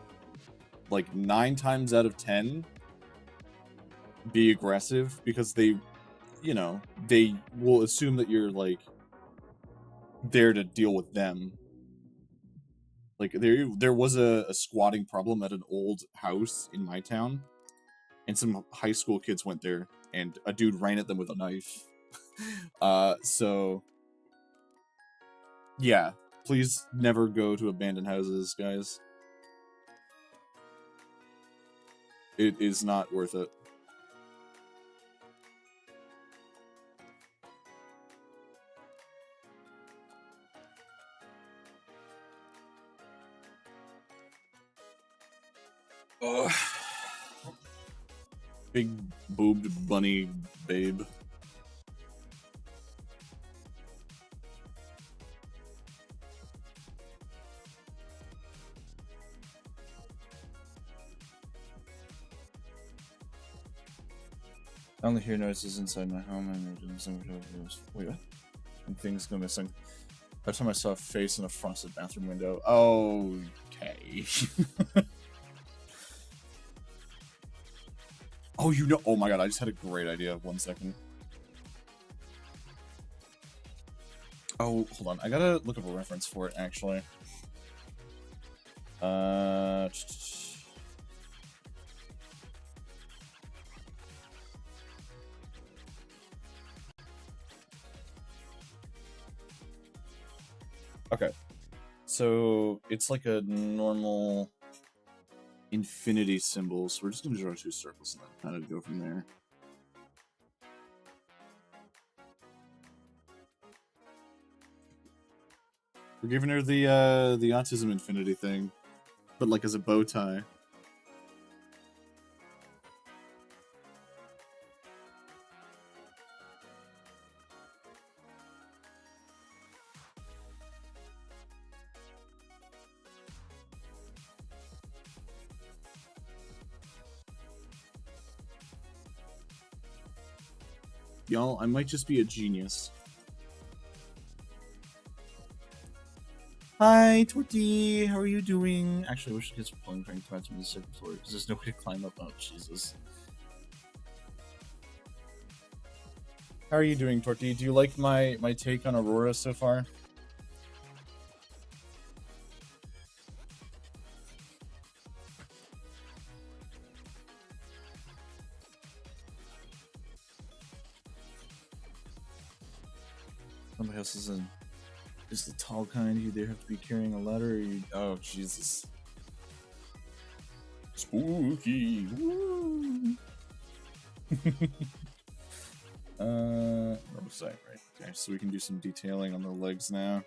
like 9 times out of 10, be aggressive because they, you know, they will assume that you're like there to deal with them. Like there was a squatting problem at an old house in my town, and some high school kids went there, and a dude ran at them with a knife. So yeah, please never go to abandoned houses, guys. It is not worth it. Ugh. Big boobed bunny babe. I only hear noises inside my home and we're doing something. Wait, what? And things go missing. Every time I saw a face in a frosted bathroom window. Okay. Oh, you know. Oh my god, I just had a great idea. 1 second. Oh, hold on. I gotta look up a reference for it, actually. Okay. So, it's like a normal infinity symbol, so we're just gonna draw 2 circles and then kind of go from there. We're giving her the autism infinity thing, but like as a bow tie. Y'all, I might just be a genius. Hi, Torty. How are you doing? Actually, I wish the kids were playing trying to climb to the second floor because there's no way to climb up. Oh, Jesus. How are you doing, Torty? Do you like my take on Aurora so far? Somebody else is in. Is the tall kind, you either have to be carrying a ladder or you... Oh, Jesus. Spooky. Woo. Where was I? Right. Okay, so we can do some detailing on the legs now.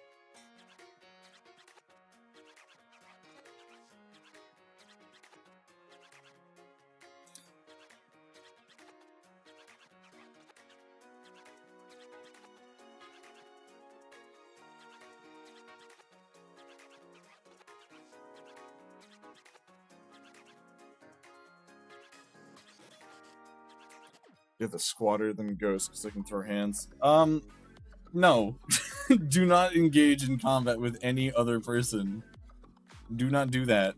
Yeah, the squatter, then ghost, because they can throw hands. No. Do not engage in combat with any other person. Do not do that.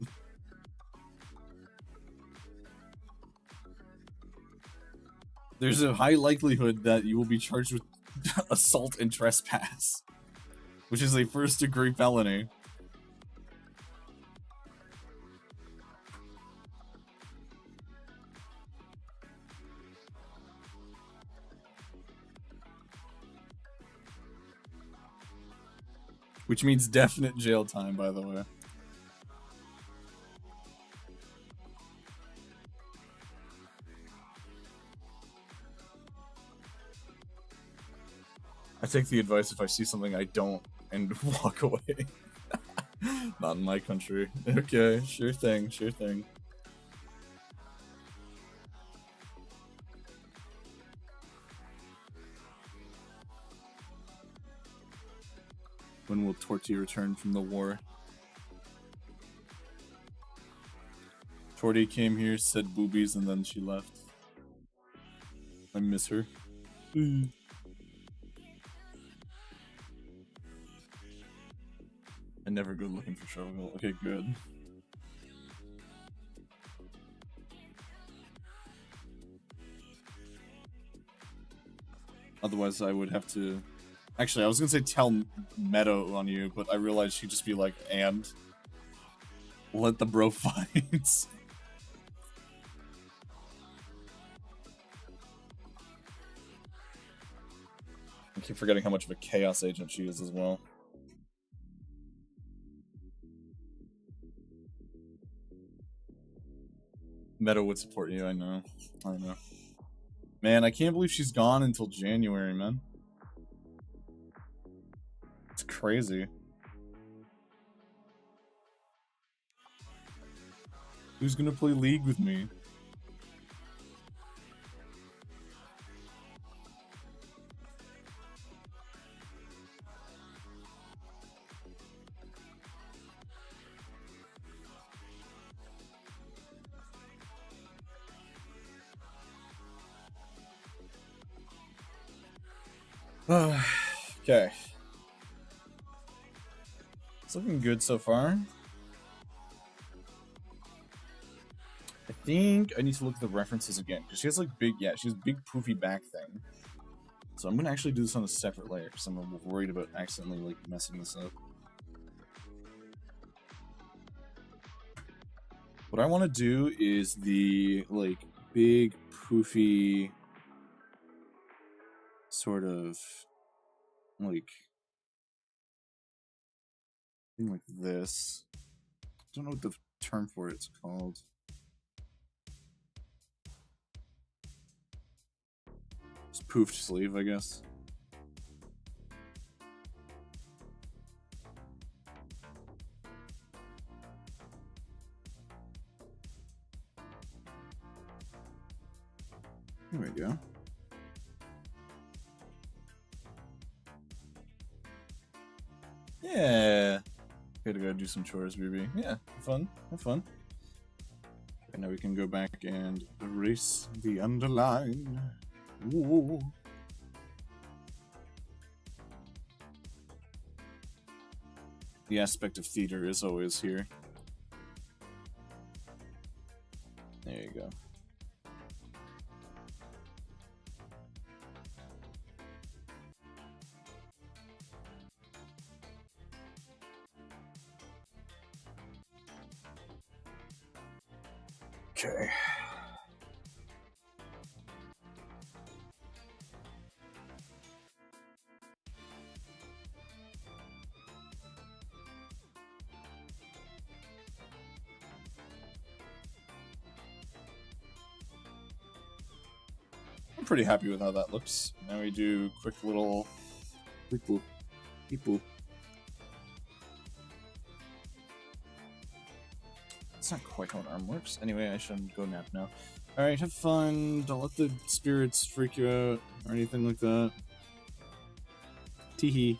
there's a high likelihood that you will be charged with assault and trespass, which is a first-degree felony. Which means definite jail time, by the way. I take the advice if I see something I don't and walk away. Not in my country. Okay, sure thing, sure thing. When will Torty return from the war? Torty came here, said boobies, and then she left. I miss her. And never go looking for trouble. Okay, good. Otherwise, I would have to... Actually, I was gonna say tell Meadow on you, but I realized she'd just be like, and? Let the bro fight. I keep forgetting how much of a chaos agent she is as well. Meadow would support you, I know. I know. Man, I can't believe she's gone until January, man. It's crazy. Who's gonna play League with me? Okay. It's looking good so far. I think I need to look at the references again, because she has like big, yeah, she has big poofy back thing. So I'm gonna actually do this on a separate layer, because I'm worried about accidentally like messing this up. What I want to do is the like big poofy sort of like thing like this. I don't know what the term for it's called. Just poofed sleeve, I guess. Here we go. Yeah. Gotta go do some chores, baby. Yeah, have fun. Have fun. Okay, now we can go back and erase the underline. Ooh. The aspect of theater is always here. There you go. Okay. I'm pretty happy with how that looks. Now we do quick little beep boop, beep boop. That's not quite how an arm works. Anyway, I shouldn't go nap now. Alright, have fun. Don't let the spirits freak you out or anything like that. Teehee.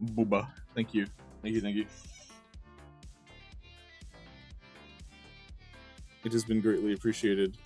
Booba. Thank you. Thank you, thank you. It has been greatly appreciated.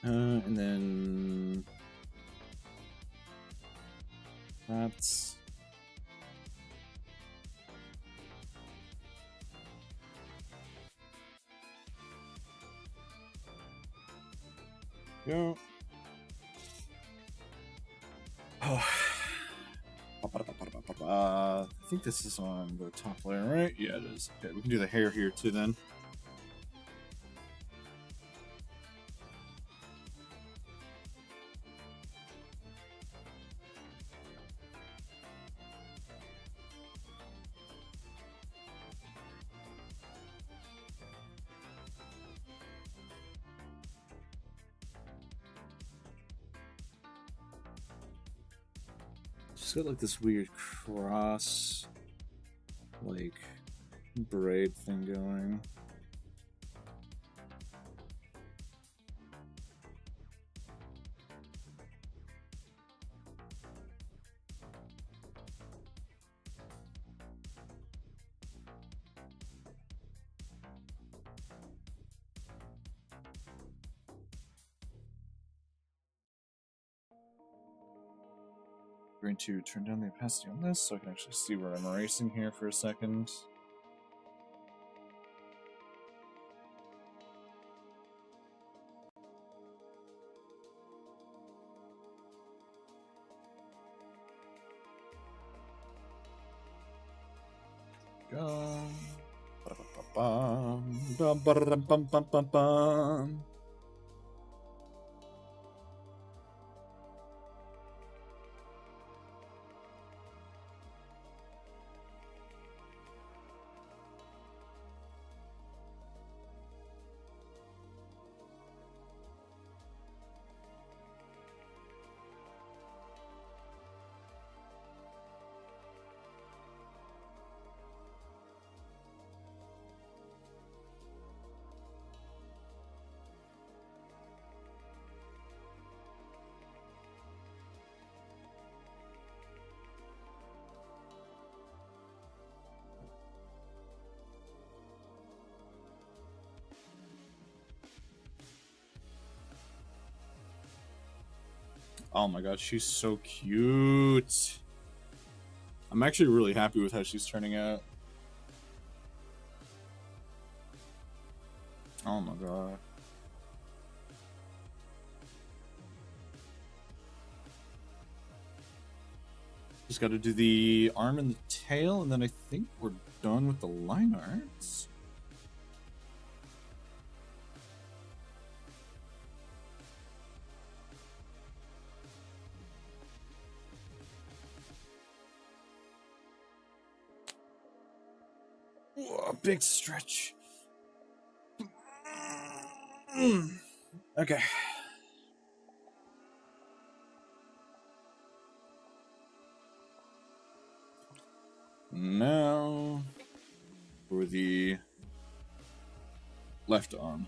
And then that's go. Oh. I think this is on the top layer, right? Yeah, it is. Okay, we can do the hair here too then. Just got like this weird cross, like braid thing going. Going to turn down the opacity on this so I can actually see where I'm erasing here for a second. Go. Ba-da-ba-ba-bum. Oh my god, she's so cute. I'm actually really happy with how she's turning out. Oh my god. Just got to do the arm and the tail, and then I think we're done with the line arts. Whoa, big stretch. Okay. Now for the left arm.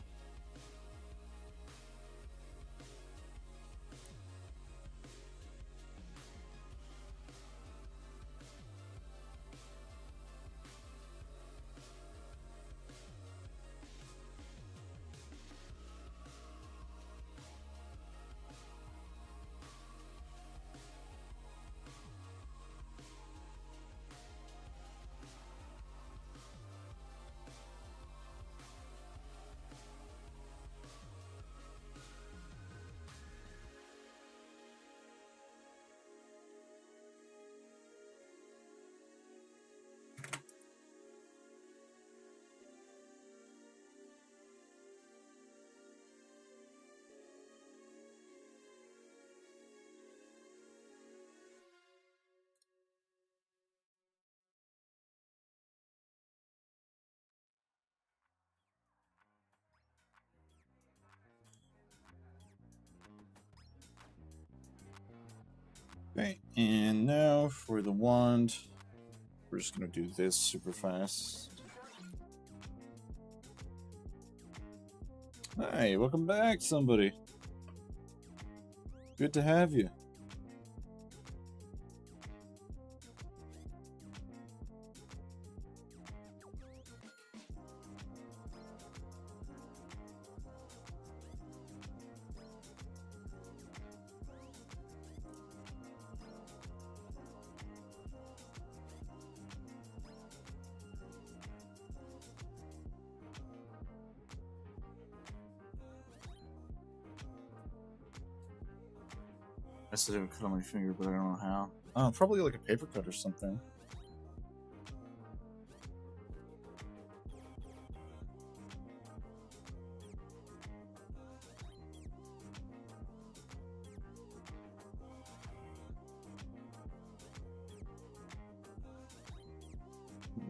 Okay, and now for the wand, we're just gonna do this super fast. Hi, welcome back, somebody. Good to have you. I still have a cut on my finger, but I don't know how. Oh, probably like a paper cut or something.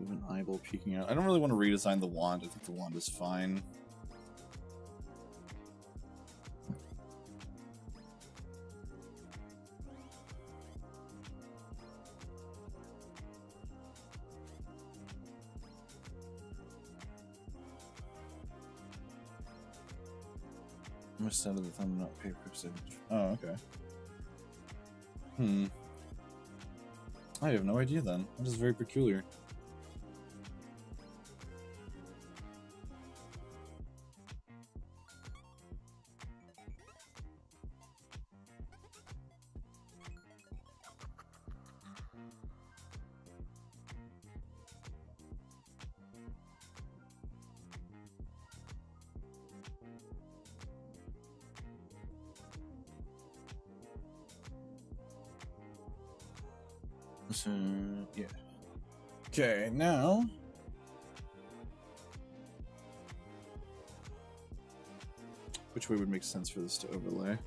An eyeball peeking out. I don't really want to redesign the wand. I think the wand is fine. I must send the thumb, not paper signature. Oh, okay. I have no idea then. That is very peculiar. So, yeah. Okay, now... which way would make sense for this to overlay?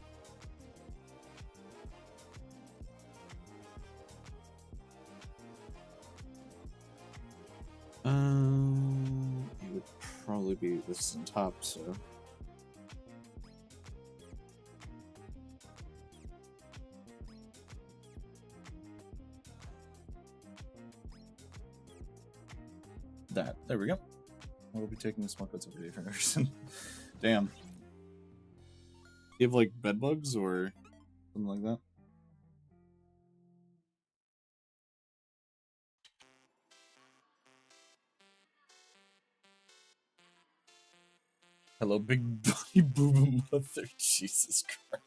It would probably be this on top, so... that. There we go. We'll be taking the small cuts every day for Anderson. Damn. You have like bed bugs or something like that? Hello, big body boo mother. Jesus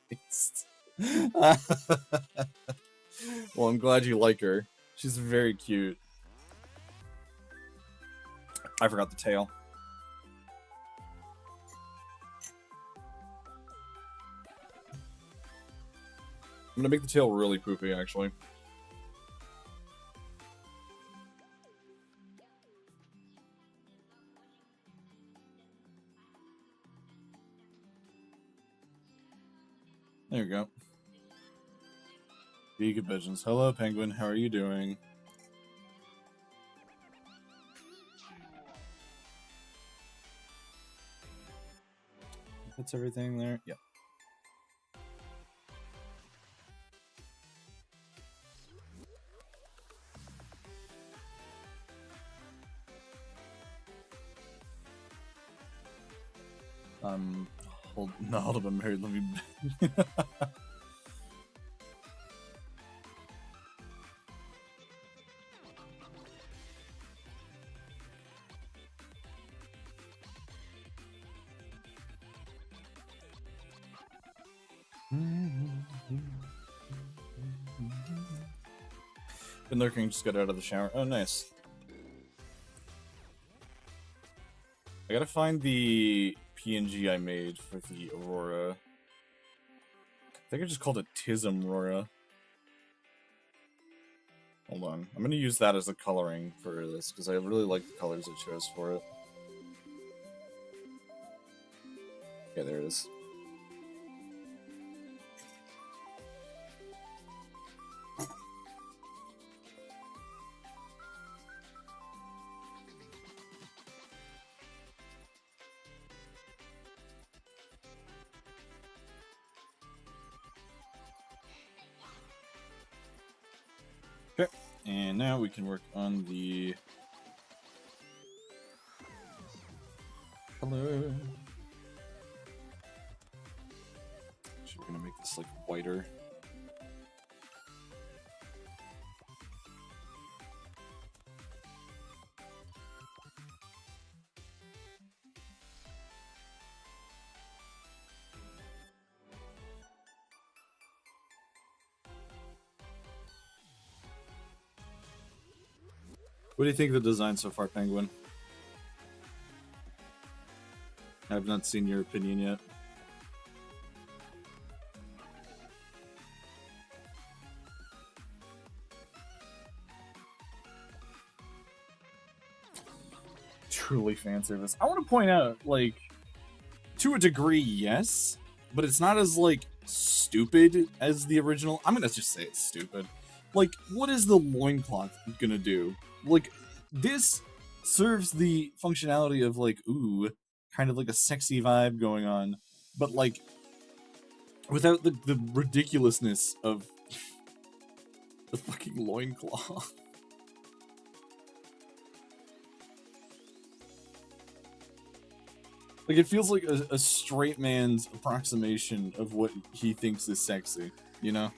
Christ. Well, I'm glad you like her. She's very cute. I forgot the tail. I'm gonna make the tail really poopy, actually. There you go. Vegan pigeons. Hello, penguin. How are you doing? That's everything there. Yep. Hold up, I'm married. Let me. Been lurking, just got out of the shower. Oh, nice. I gotta find the PNG I made for the Aurora. I think I just called it Tism Aurora. Hold on. I'm gonna use that as the coloring for this, because I really like the colors it chose for it. Yeah, there it is. Okay, and now we can work on the color. Actually, we're gonna make this like whiter. What do you think of the design so far, Penguin? I've not seen your opinion yet. truly fan service. I want to point out, like, to a degree, yes, but it's not as, like, stupid as the original. I'm gonna just say it's stupid. Like, what is the loincloth gonna do? Like, this serves the functionality of, like, ooh, kind of like a sexy vibe going on, but, like, without the ridiculousness of the fucking loincloth. Like, it feels like a straight man's approximation of what he thinks is sexy, you know?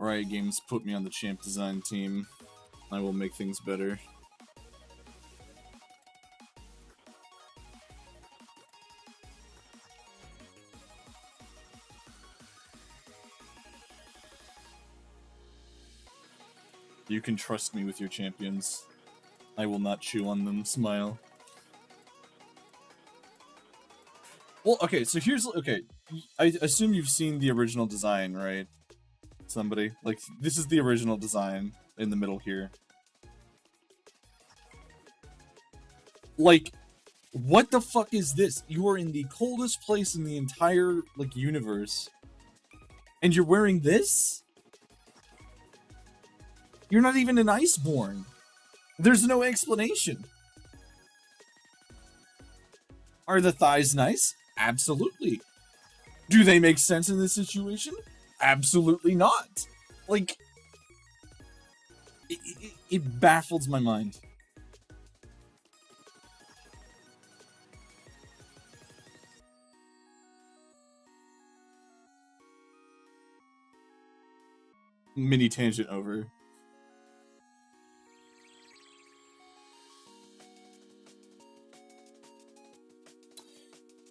Alright, games, put me on the champ design team. I will make things better. You can trust me with your champions. I will not chew on them. Smile. Well, okay, so here's... Okay, I assume you've seen the original design, right? Somebody? Like, this is the original design in the middle here. Like, what the fuck is this? You are in the coldest place in the entire, like, universe. And you're wearing this? You're not even an Iceborn. There's no explanation. Are the thighs nice? Absolutely. Do they make sense in this situation? Absolutely not. Like, it baffles my mind. Mini tangent over.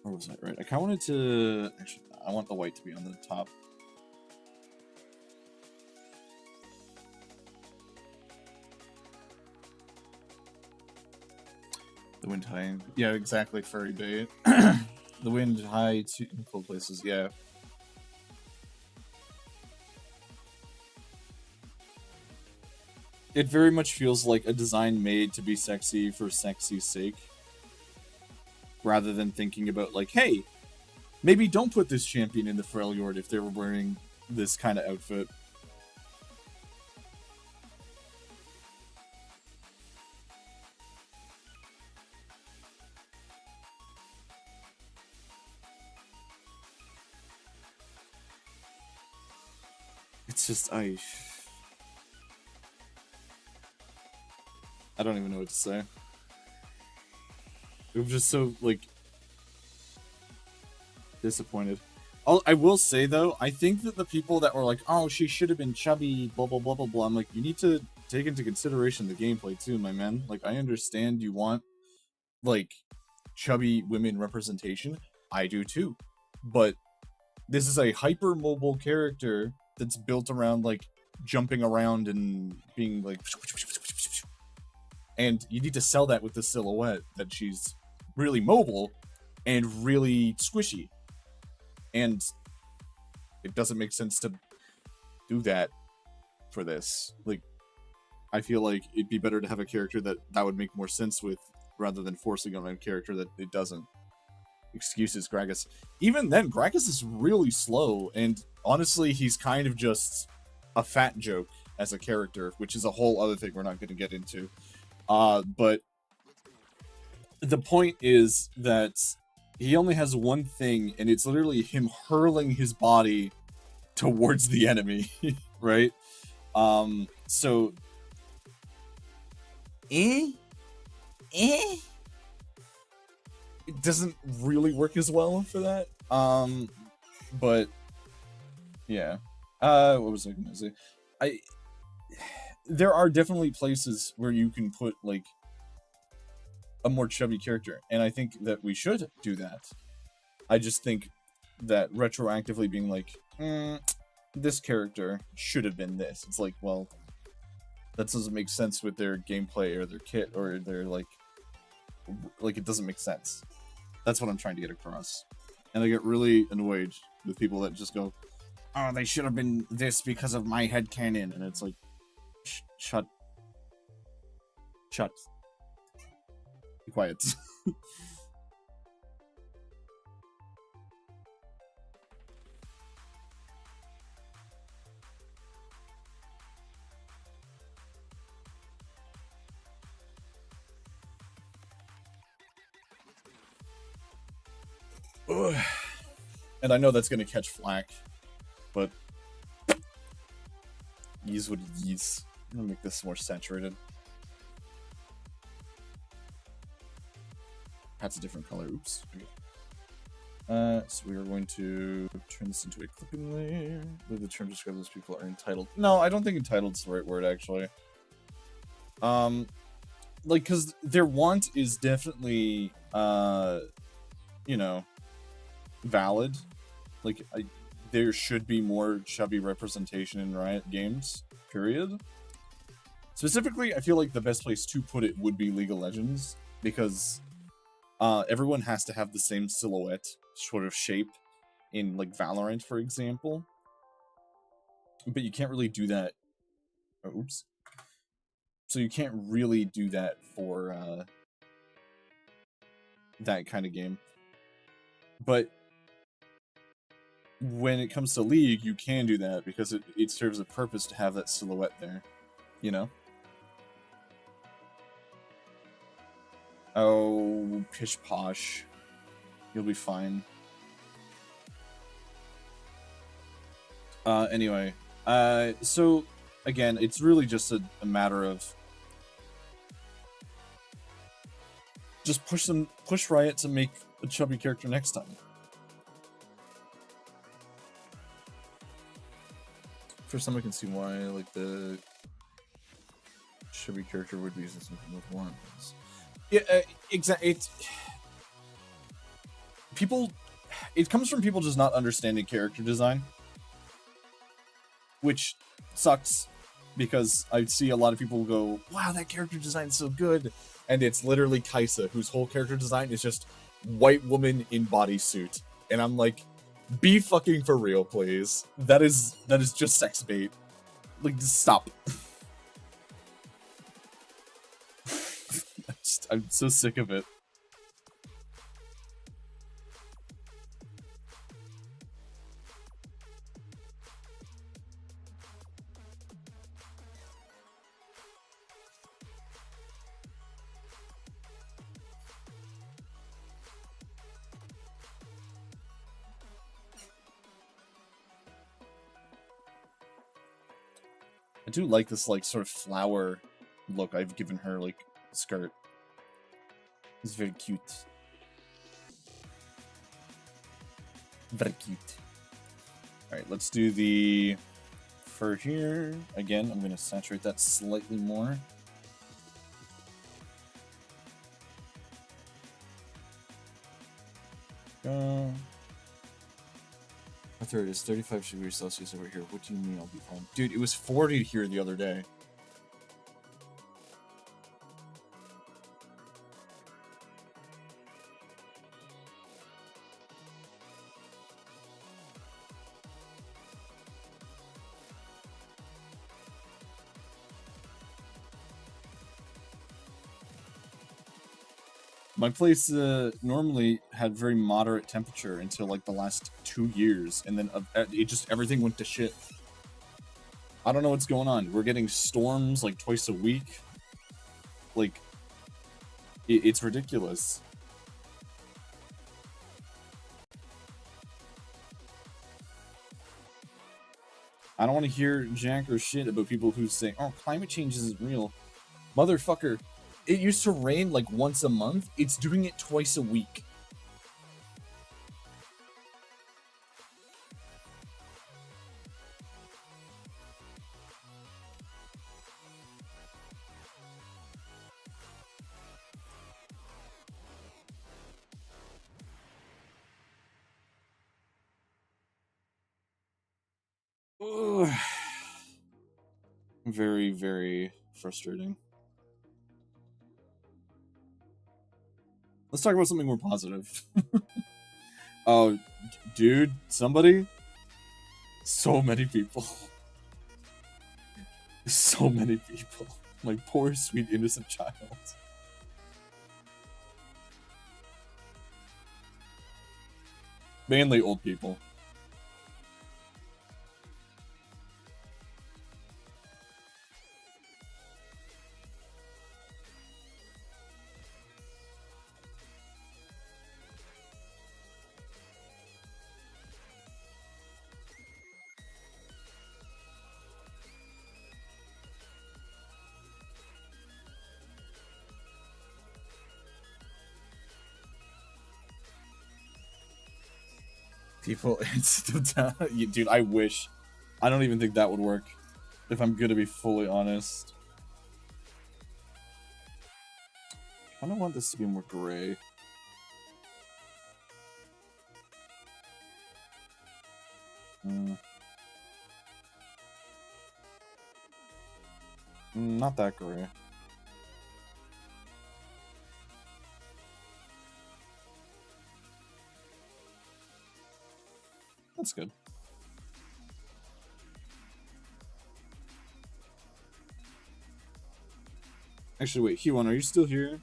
Or was that right? I kind of wanted to... Actually, I want the white to be on the top. The wind high. Yeah, exactly, furry bait. The wind high to cold places, yeah. It very much feels like a design made to be sexy for sexy's sake. Rather than thinking about, like, hey, maybe don't put this champion in the Freljord if they were wearing this kind of outfit. It's just, I don't even know what to say. It was just so, like, disappointed. I will say, though, I think that the people that were like, oh, she should have been chubby, blah, blah, blah, blah, blah, I'm like, you need to take into consideration the gameplay, too, my man. Like, I understand you want, like, chubby women representation. I do, too. But this is a hyper-mobile character that's built around, like, jumping around and being, like... And you need to sell that with the silhouette, that she's really mobile and really squishy. And it doesn't make sense to do that for this. Like, I feel like it'd be better to have a character that would make more sense with, rather than forcing on a character that it doesn't. Excuses, Gragas. Even then, Gragas is really slow, and honestly, he's kind of just a fat joke as a character, which is a whole other thing we're not going to get into. But the point is that he only has one thing, and it's literally him hurling his body towards the enemy, right? So... It doesn't really work as well for that. But... Yeah. What was I gonna say? There are definitely places where you can put, like, a more chubby character, and I think that we should do that. I just think that retroactively being like, this character should have been this. It's like, well, that doesn't make sense with their gameplay or their kit or their like it doesn't make sense. That's what I'm trying to get across. And I get really annoyed with people that just go, "Oh, they should have been this because of my headcanon," and it's like, shut, be quiet. And I know that's gonna catch flack, but use what use. I'm gonna make this more saturated. That's a different color. Oops. Okay. So we are going to turn this into a clipping layer. I believe the term describes those people are entitled. No, I don't think entitled is the right word, actually. Like, because their want is definitely, you know, valid. Like, there should be more chubby representation in Riot games, period. Specifically, I feel like the best place to put it would be League of Legends, because everyone has to have the same silhouette sort of shape in, like, Valorant, for example. But you can't really do that. Oh, oops. So you can't really do that for that kind of game. But when it comes to League, you can do that because it serves a purpose to have that silhouette there, you know? Oh, pish posh. You'll be fine. Anyway, so again, it's really just a matter of just push Riot to make a chubby character next time. First time I can see why, like, the chubby character would be something with ones. Yeah, exactly. It comes from people just not understanding character design, which sucks, because I see a lot of people go, "Wow, that character design is so good," and it's literally Kaisa, whose whole character design is just white woman in bodysuit, and I'm like, be fucking for real, please. That is just sex bait. Like, just stop. I'm so sick of it. I do like this, like, sort of flower look I've given her, like, skirt. It's very cute. Very cute. Alright, let's do the fur here. Again, I'm going to saturate that slightly more. Go. I thought it is 35 degrees Celsius over here. What do you mean I'll be fine? Dude, it was 40 here the other day. My place normally had very moderate temperature until like the last 2 years, and then everything went to shit. I don't know what's going on. We're getting storms like twice a week. Like, it's ridiculous. I don't want to hear jack or shit about people who say, "Oh, climate change isn't real." Motherfucker, it used to rain like once a month. It's doing it twice a week. Ugh. Very, very frustrating. Let's talk about something more positive. Oh, dude, somebody? So many people. So many people. My poor, sweet, innocent child. Mainly old people. People, it's dude, I wish. I don't even think that would work, if I'm gonna be fully honest. I kinda want this to be more gray. Not that gray. That's good. Actually, wait, Huon, are you still here?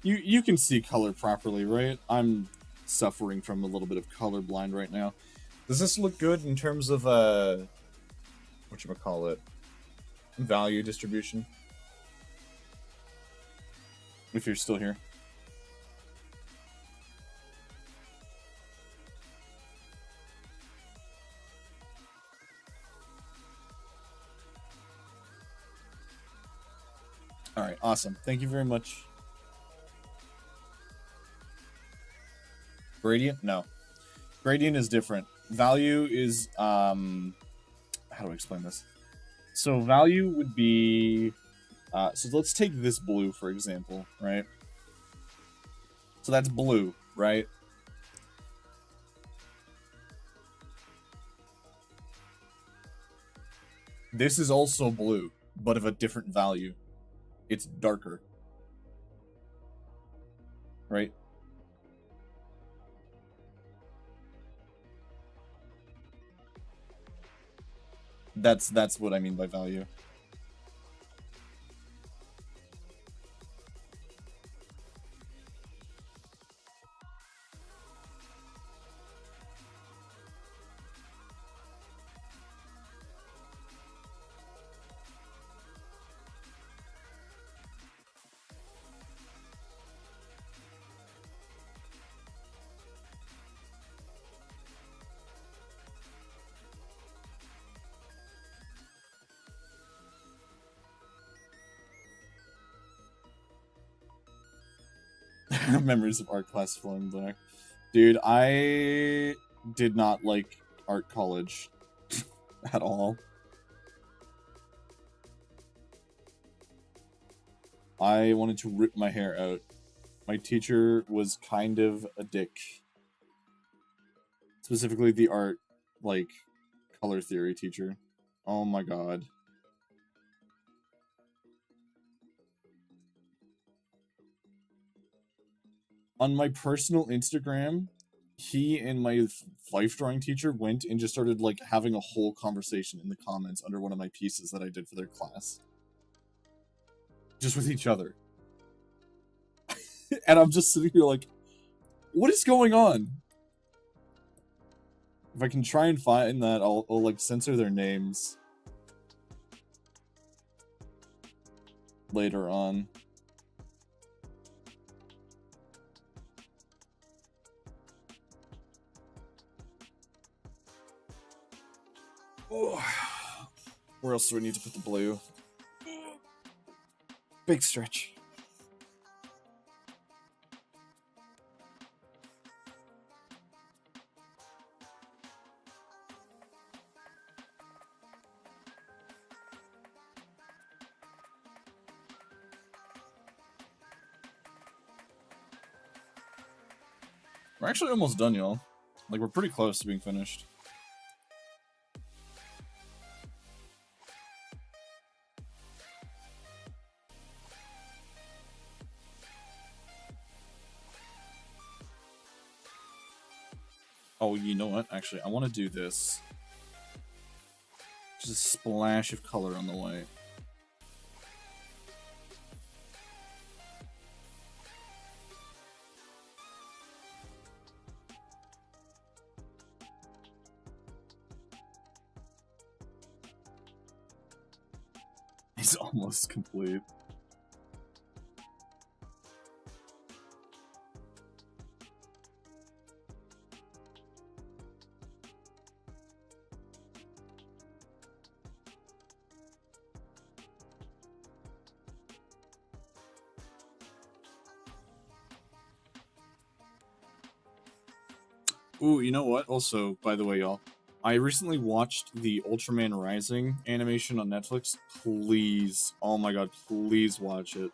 You can see color properly, right? I'm suffering from a little bit of color blind right now. Does this look good in terms of whatchamacallit? Value distribution? If you're still here. Alright, awesome. Thank you very much. Gradient? No. Gradient is different. Value is, how do I explain this? So value would be, so let's take this blue, for example, right? So that's blue, right? This is also blue, but of a different value. It's darker. Right? That's what I mean by value. Memories of art class flowing black. Dude, I did not like art college at all. I wanted to rip my hair out. My teacher was kind of a dick. Specifically the art, like, color theory teacher. Oh my god. On my personal Instagram, he and my life drawing teacher went and just started, like, having a whole conversation in the comments under one of my pieces that I did for their class. Just with each other. And I'm just sitting here like, what is going on? If I can try and find that, I'll like, censor their names later on. Oh. Where else do I need to put the blue? Big stretch. We're actually almost done, y'all. Like, we're pretty close to being finished. Oh, you know what? Actually, I want to do this. Just a splash of color on the white. It's almost complete. Ooh, you know what? Also, by the way, y'all, I recently watched the Ultraman Rising animation on Netflix. Please, oh my god, please watch it.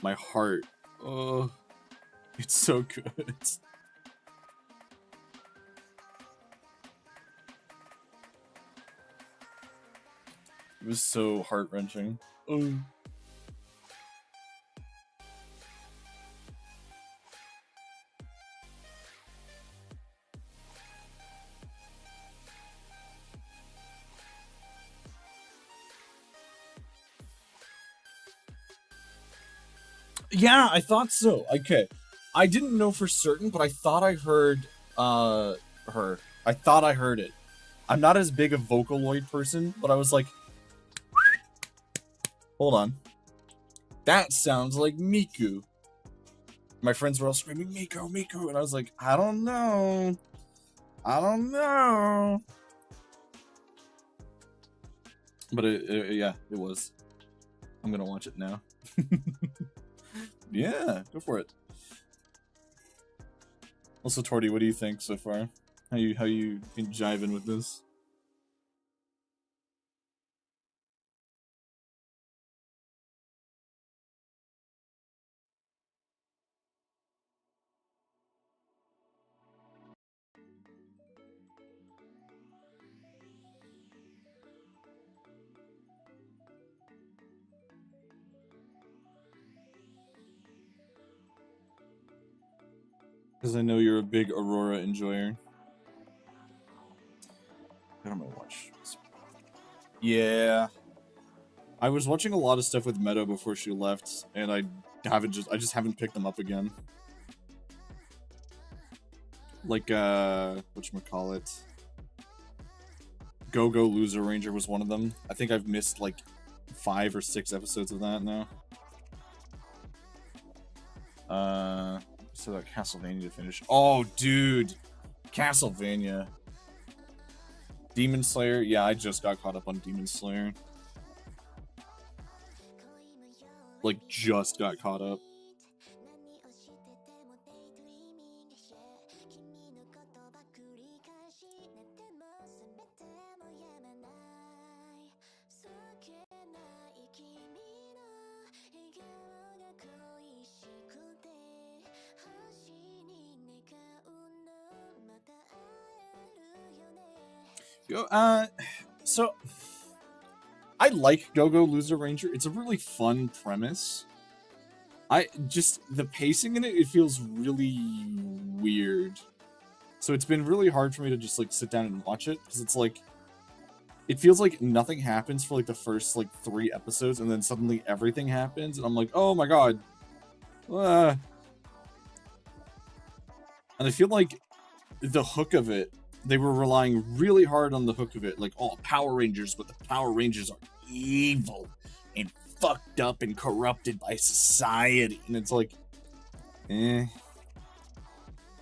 My heart. Oh, it's so good. It was so heart-wrenching. Oh. Yeah, I thought so. Okay. I didn't know for certain, but I thought I heard, her. I thought I heard it. I'm not as big a Vocaloid person, but I was like, hold on. That sounds like Miku. My friends were all screaming, Miku, Miku, and I was like, I don't know. I don't know. But yeah, it was. I'm gonna watch it now. Yeah, go for it. Also, Torty, what do you think so far? How you been jiving with this? Because I know you're a big Aurora enjoyer. What am I watch? Yeah. I was watching a lot of stuff with Meadow before she left, and I just haven't picked them up again. Like whatchamacallit? Go Go Loser Ranger was one of them. I think I've missed like 5 or 6 episodes of that now. So that Castlevania to finish. Oh, dude, Castlevania. Demon Slayer. Yeah, I just got caught up on Demon Slayer. Like, just got caught up. So I like Go Go Loser Ranger. It's a really fun premise. The pacing in it feels really weird. So it's been really hard for me to just like sit down and watch it because it's like it feels like nothing happens for like the first like 3 episodes and then suddenly everything happens and I'm like, "Oh my god." And I feel like the hook of it, they were relying really hard on the hook of it, like, oh, Power Rangers, but the Power Rangers are evil and fucked up and corrupted by society. And it's like,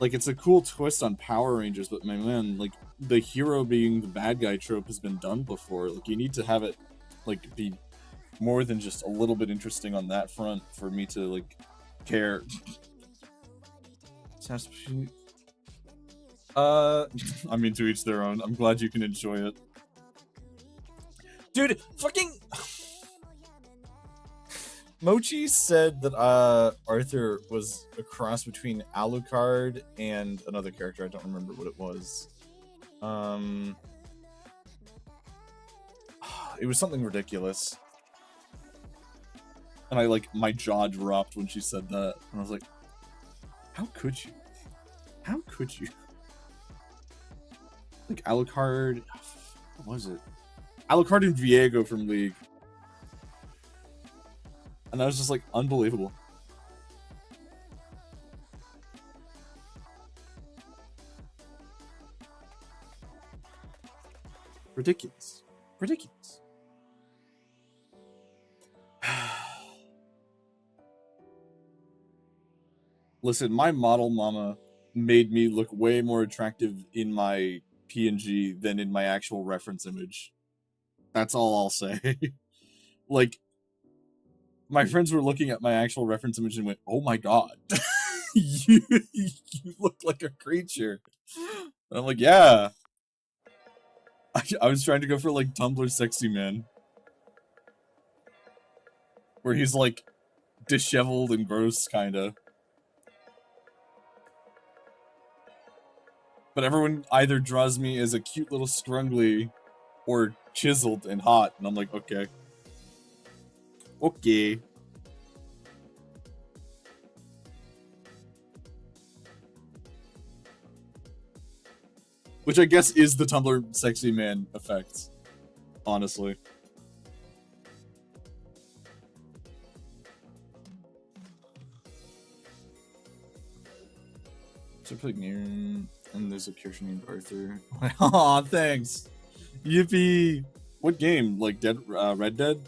Like, it's a cool twist on Power Rangers, but my man, like, the hero being the bad guy trope has been done before. Like, you need to have it, like, be more than just a little bit interesting on that front for me to, like, care. I mean, to each their own. I'm glad you can enjoy it. Dude, fucking... Mochi said that, Arthur was a cross between Alucard and another character. I don't remember what it was. It was something ridiculous. And I, like, my jaw dropped when she said that. And I was like, how could you? How could you? Like Alucard, what was it? Alucard and Viego from League. And that was just like unbelievable. Ridiculous. Ridiculous. Listen, my model mama made me look way more attractive in my PNG than in my actual reference image. That's all I'll say. Like, my friends were looking at my actual reference image and went, "Oh my god, you look like a creature." And I'm like, "Yeah." I was trying to go for like Tumblr sexy man, where he's like disheveled and gross, kinda. But everyone either draws me as a cute little scrungly or chiseled and hot, and I'm like, okay. Okay. Which I guess is the Tumblr sexy man effect, honestly. So I put near, and there's a character named Arthur. Aw, thanks. Yippee! What game? Like Red Dead?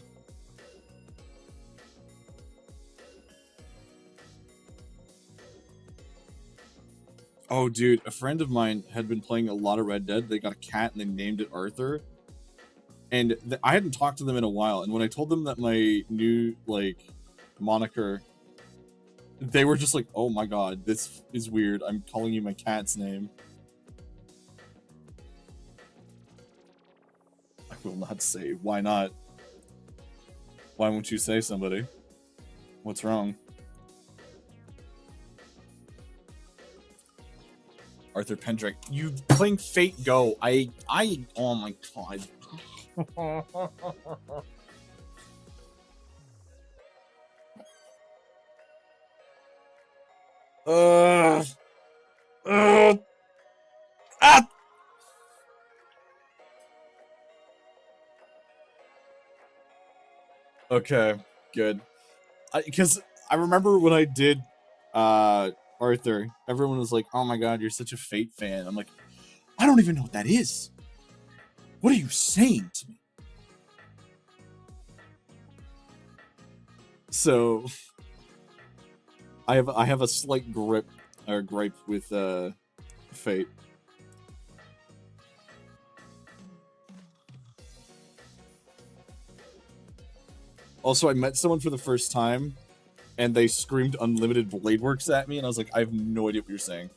Oh, dude, a friend of mine had been playing a lot of Red Dead. They got a cat and they named it Arthur. And I hadn't talked to them in a while. And when I told them that my new, like, moniker, they were just like, "Oh my god, this is weird. I'm calling you my cat's name." I will not say. Why not? Why won't you say somebody? What's wrong? Arthur Pendrake. You playing Fate Go. Oh my god. Ah! Okay, good. Because I remember when I did Arthur, everyone was like, "Oh my god, you're such a Fate fan." I'm like, I don't even know what that is. What are you saying to me? So I have a slight gripe with Fate. Also, I met someone for the first time, and they screamed "Unlimited Blade Works" at me, and I was like, I have no idea what you're saying.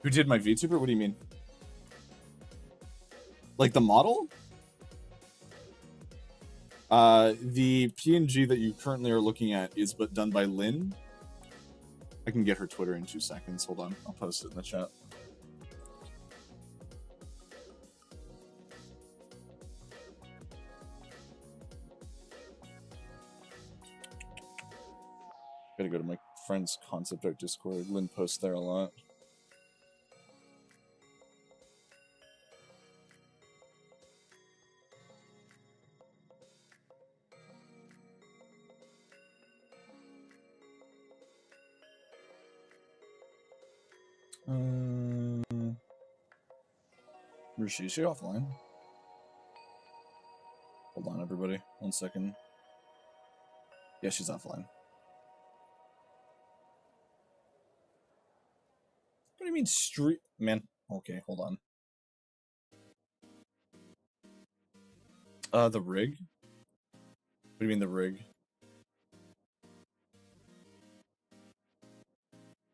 Who did my VTuber? What do you mean? Like the model? The PNG that you currently are looking at is but done by Lynn. I can get her Twitter in 2 seconds. Hold on. I'll post it in the chat. Gotta go to my friend's concept art Discord. Lynn posts there a lot. Where's she? Is she offline? Hold on, everybody. 1 second. Yeah, she's offline. What do you mean street? Man. Okay, hold on. The rig? What do you mean the rig?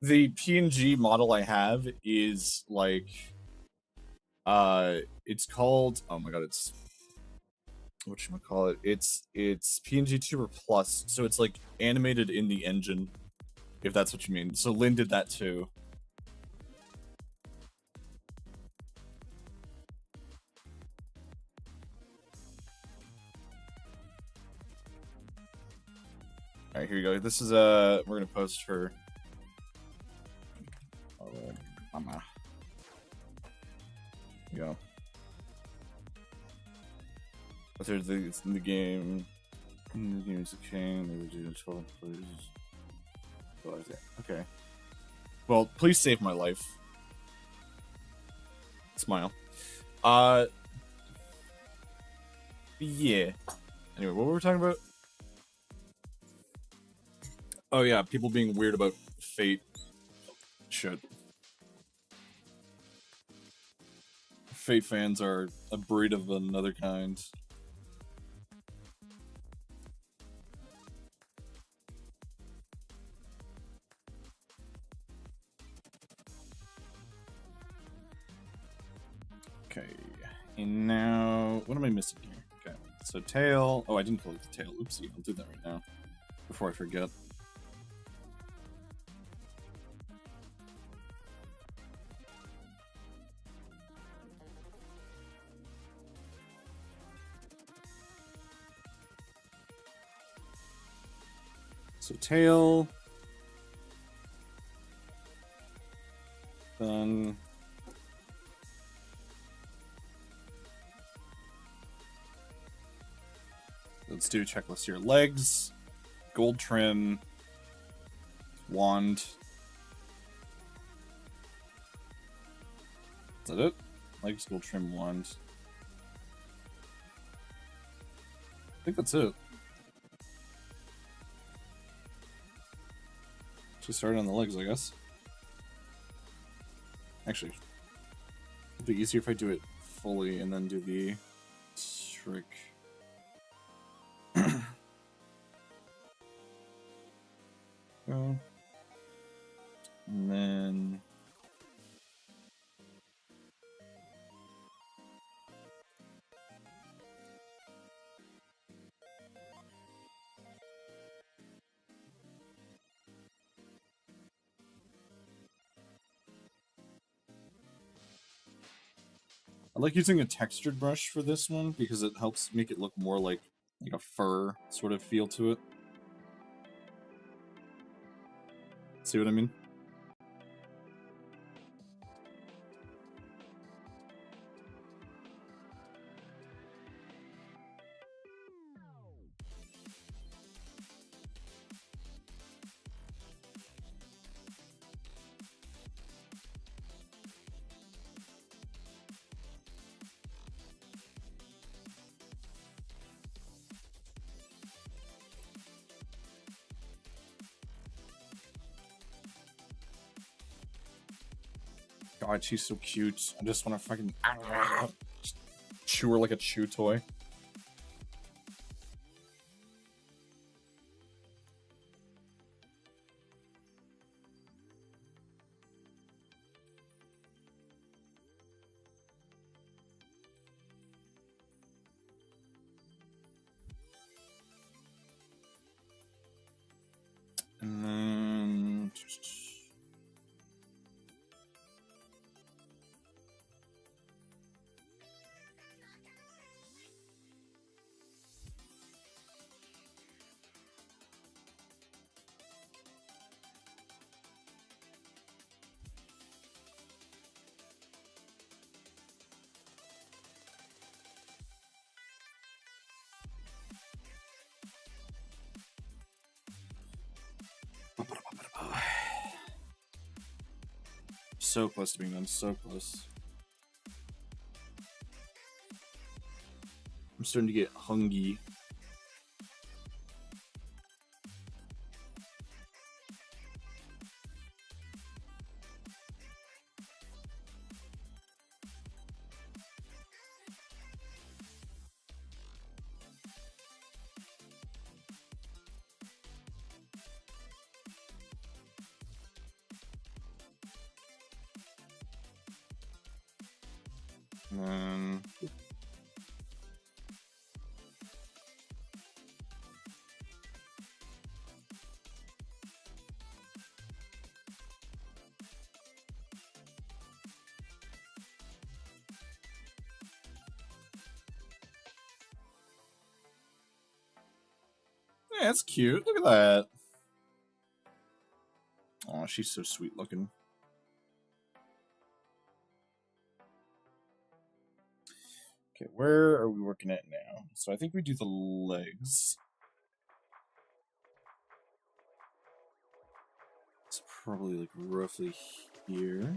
The PNG model I have is like, it's called, oh my god, it's, whatchamacallit, it's PNG Tuber Plus, so it's like animated in the engine, if that's what you mean. So Lynn did that too. Alright, here you go. This is, we're gonna post her. Oh, mama. go. There's it's in the game. The game is a chain. They would do 12 players. Okay. Well, please save my life. Smile. Yeah. Anyway, what were we talking about? Oh yeah, people being weird about Fate shit. Fate fans are a breed of another kind. Okay, and now what am I missing here? Okay, so tail. Oh, I didn't collect the tail. Oopsie, I'll do that right now before I forget. So tail. Then let's do a checklist here. Legs, gold trim, wand. Is that it? Legs, gold trim, wand. I think that's it. Just start on the legs, I guess. Actually, it'd be easier if I do it fully and then do the trick. Go. And then I like using a textured brush for this one because it helps make it look more like a fur sort of feel to it. See what I mean? God, she's so cute. I just want to fucking just chew her like a chew toy. And then so close to being done, so close. I'm starting to get hungry. And then yeah, that's cute. Look at that. Oh, she's so sweet looking. Okay, where are we working at now? So I think we do the legs. It's probably like roughly here.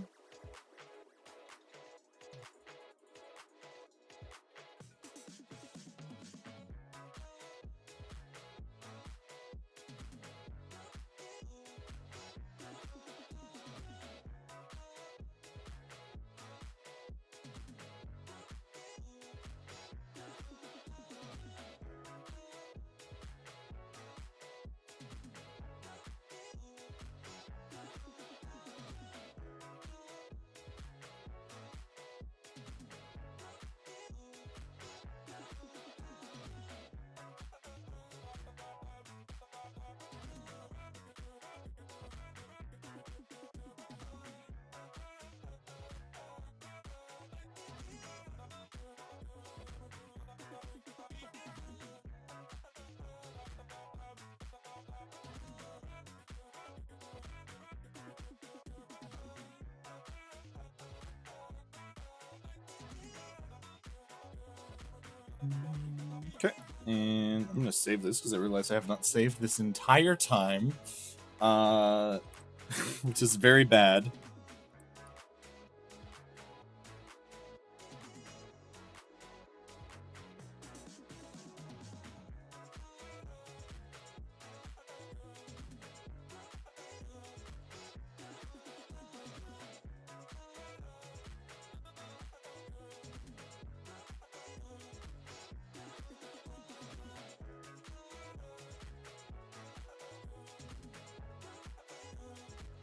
Okay, and I'm gonna save this because I realize I have not saved this entire time, which is very bad.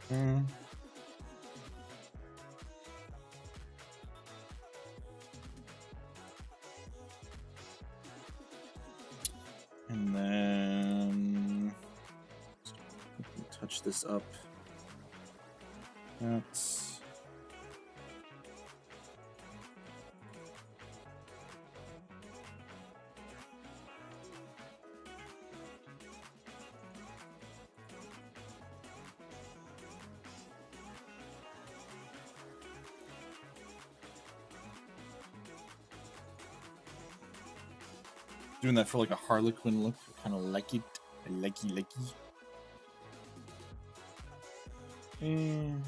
Mm. And then touch this up. That's doing that for like a Harlequin look. I kind of like it. I likey. And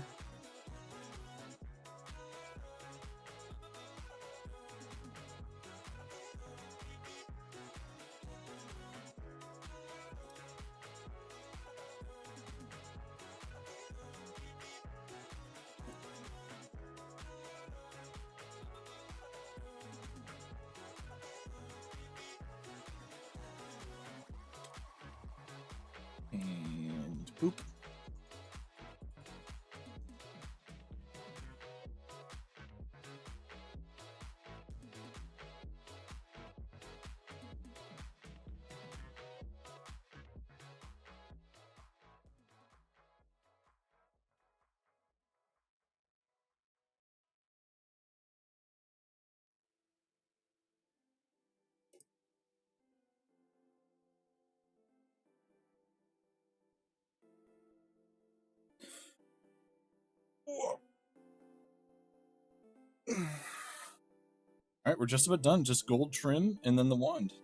boop. All right, we're just about done. Just gold trim and then the wand.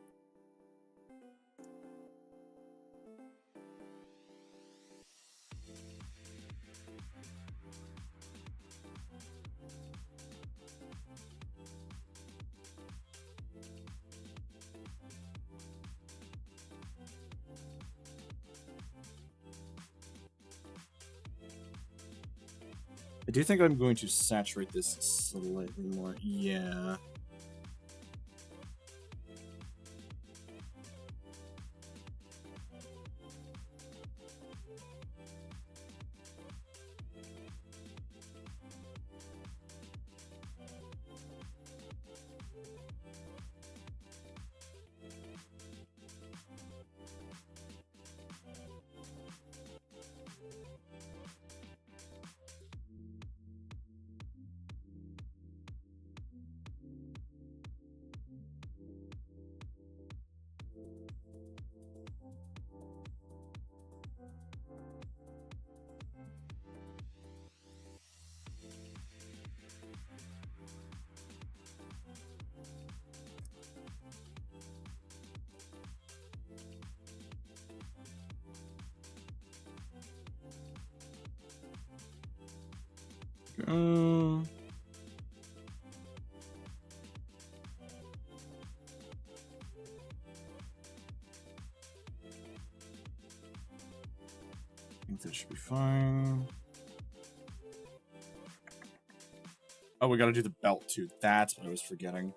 I do think I'm going to saturate this slightly more. Yeah. go. I think that should be fine. Oh, we gotta do the belt too. That's what I was forgetting.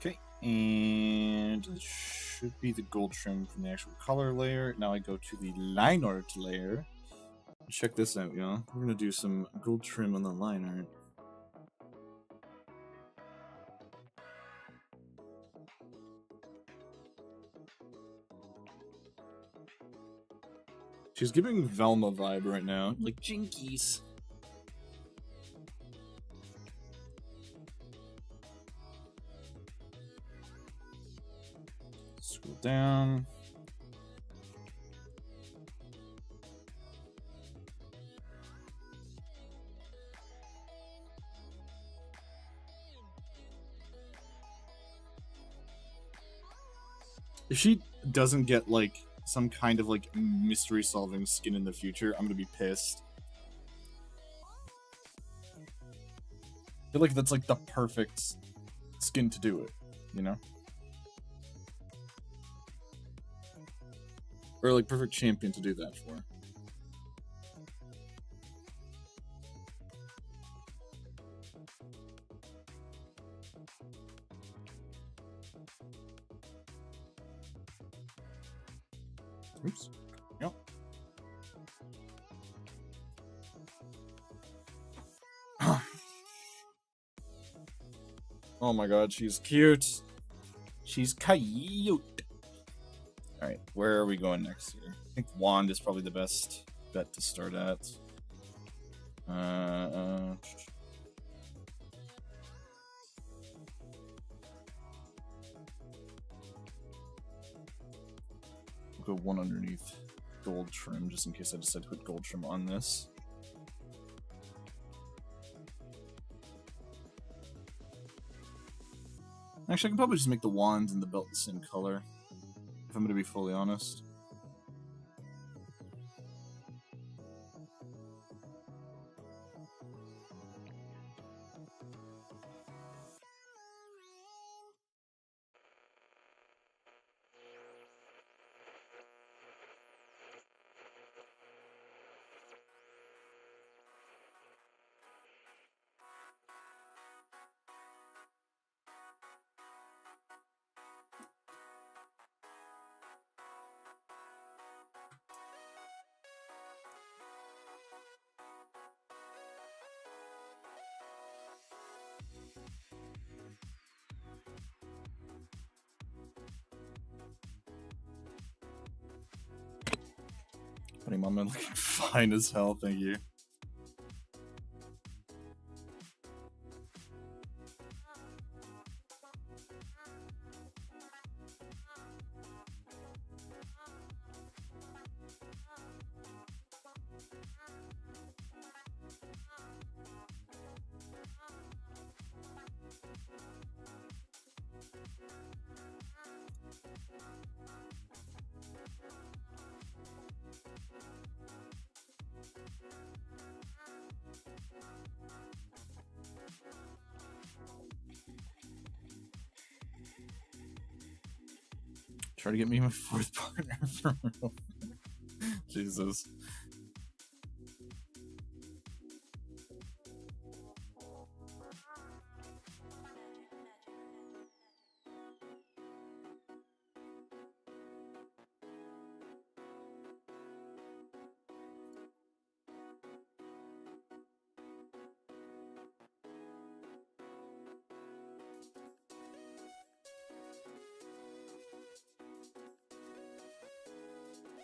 Okay, and this should be the gold trim from the actual color layer. Now I go to the line art layer. Check this out, y'all. We're gonna do some gold trim on the line art. She's giving Velma vibe right now, like Jinkies. Scroll down. If she doesn't get like some kind of like mystery solving skin in the future, I'm gonna be pissed. I feel like that's like the perfect skin to do it, you know? Or like perfect champion to do that for. Oops. Yep. Oh my god, she's cute. She's cute. Alright, where are we going next here? I think Wand is probably the best bet to start at. We'll go one underneath gold trim, just in case I decide to put gold trim on this. Actually, I can probably just make the wands and the belt the same color, if I'm going to be fully honest. Buddy Mama looking fine as hell, thank you. Try to get me my fourth partner for real. Jesus.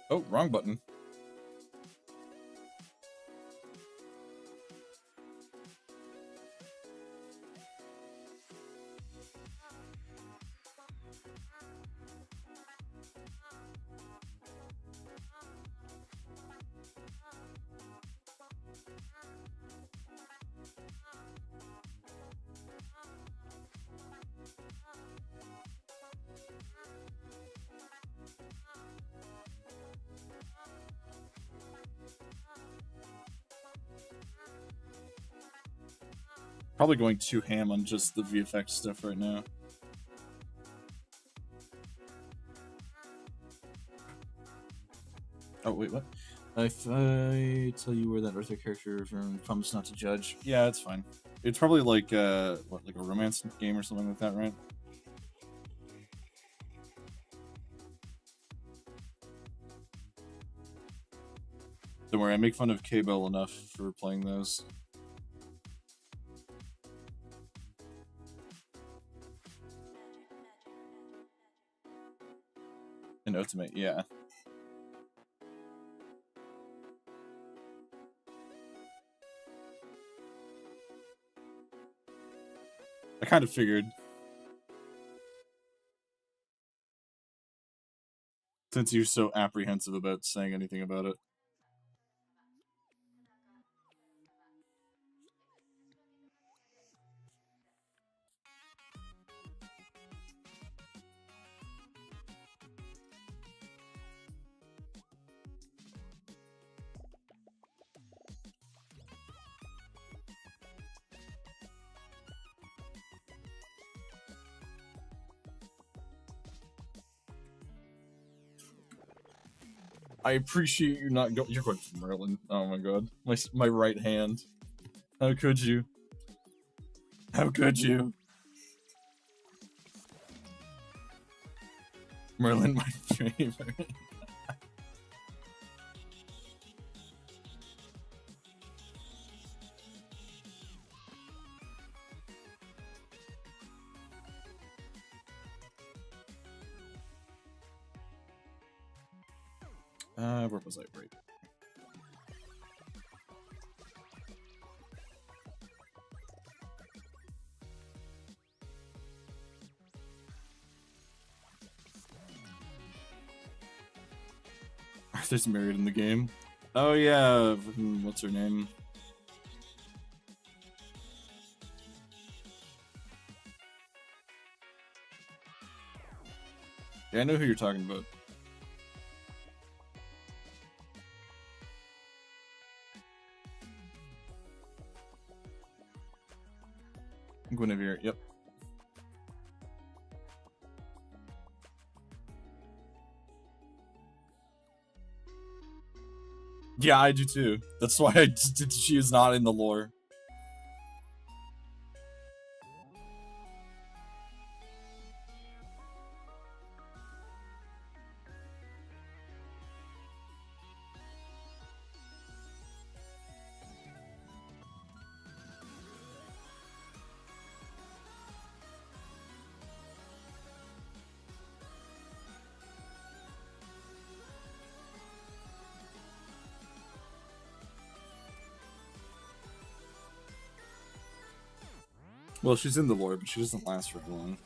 Oh, wrong button. Probably going too ham on just the VFX stuff right now. Oh, wait, what? If I tell you where that Arthur character is from, promise not to judge. Yeah, it's fine. It's probably like, what, like a romance game or something like that, right? Don't worry, I make fun of K-Bell enough for playing those. In Ultimate, yeah. I kind of figured. Since you're so apprehensive about saying anything about it. I appreciate you not going. You're going for Merlin. Oh my god, my right hand. How could you? How could you? Merlin, my favorite. Where was I? Right. Arthur's married in the game. Oh yeah, what's her name? Yeah, I know who you're talking about. Guinevere, yep. Yeah, I do too. That's why she is not in the lore. Well, she's in the lore, but she doesn't last for long.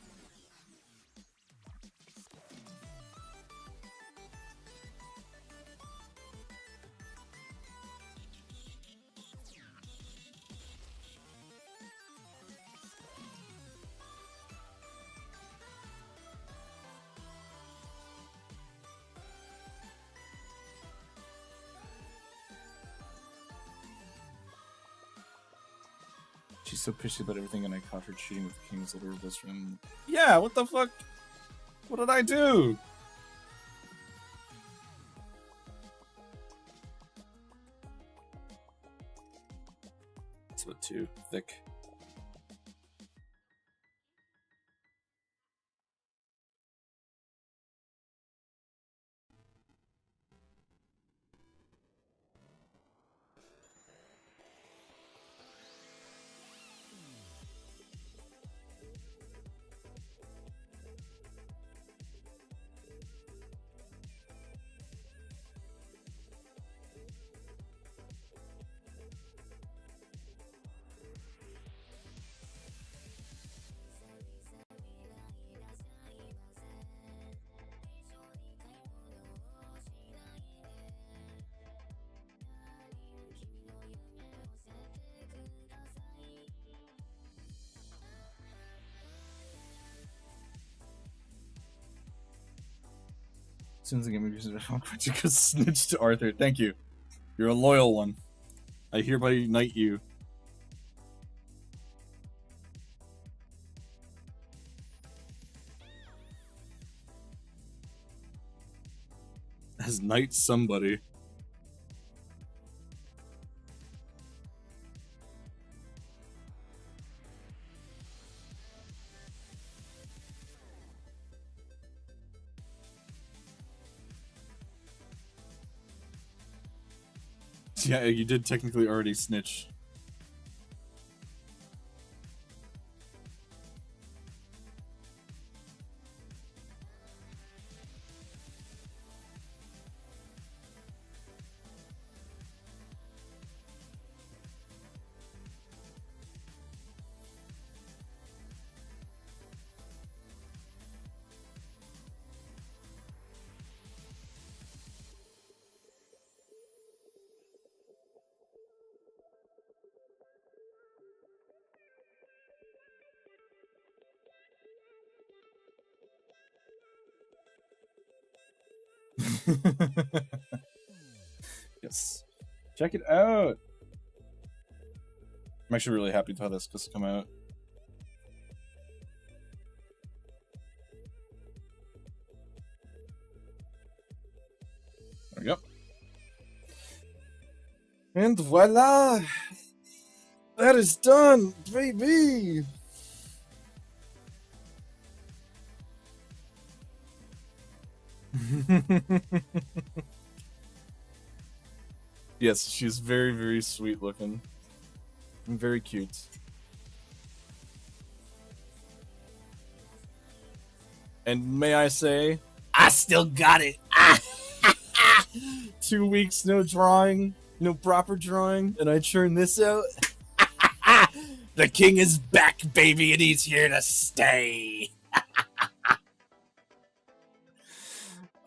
She's so pissy about everything, and I caught her cheating with the king's little best friend. Yeah, what the fuck? What did I do? It's a bit too thick. soon as I get my to snitch to Arthur. Thank you. You're a loyal one. I hereby knight you. As knight somebody. Yeah, you did technically already snitch. Yes. Check it out. I'm actually really happy to have this just come out. There we go. And voila! That is done, baby! Yes, she's very, very sweet looking. And very cute. And may I say, I still got it! 2 weeks, no drawing, no proper drawing, and I churn this out. The king is back, baby, and he's here to stay.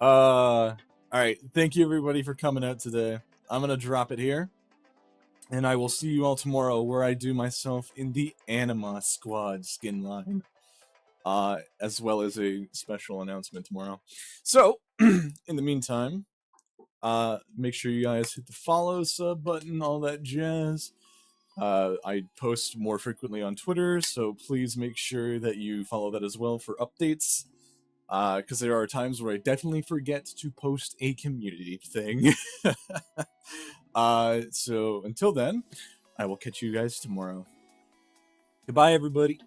Alright, thank you everybody for coming out today. I'm gonna drop it here, and I will see you all tomorrow where I do myself in the Anima Squad skin line. As well as a special announcement tomorrow. So, in the meantime, make sure you guys hit the follow, sub button, all that jazz. I post more frequently on Twitter, so please make sure that you follow that as well for updates. Because there are times where I definitely forget to post a community thing. So until then, I will catch you guys tomorrow. Goodbye, everybody.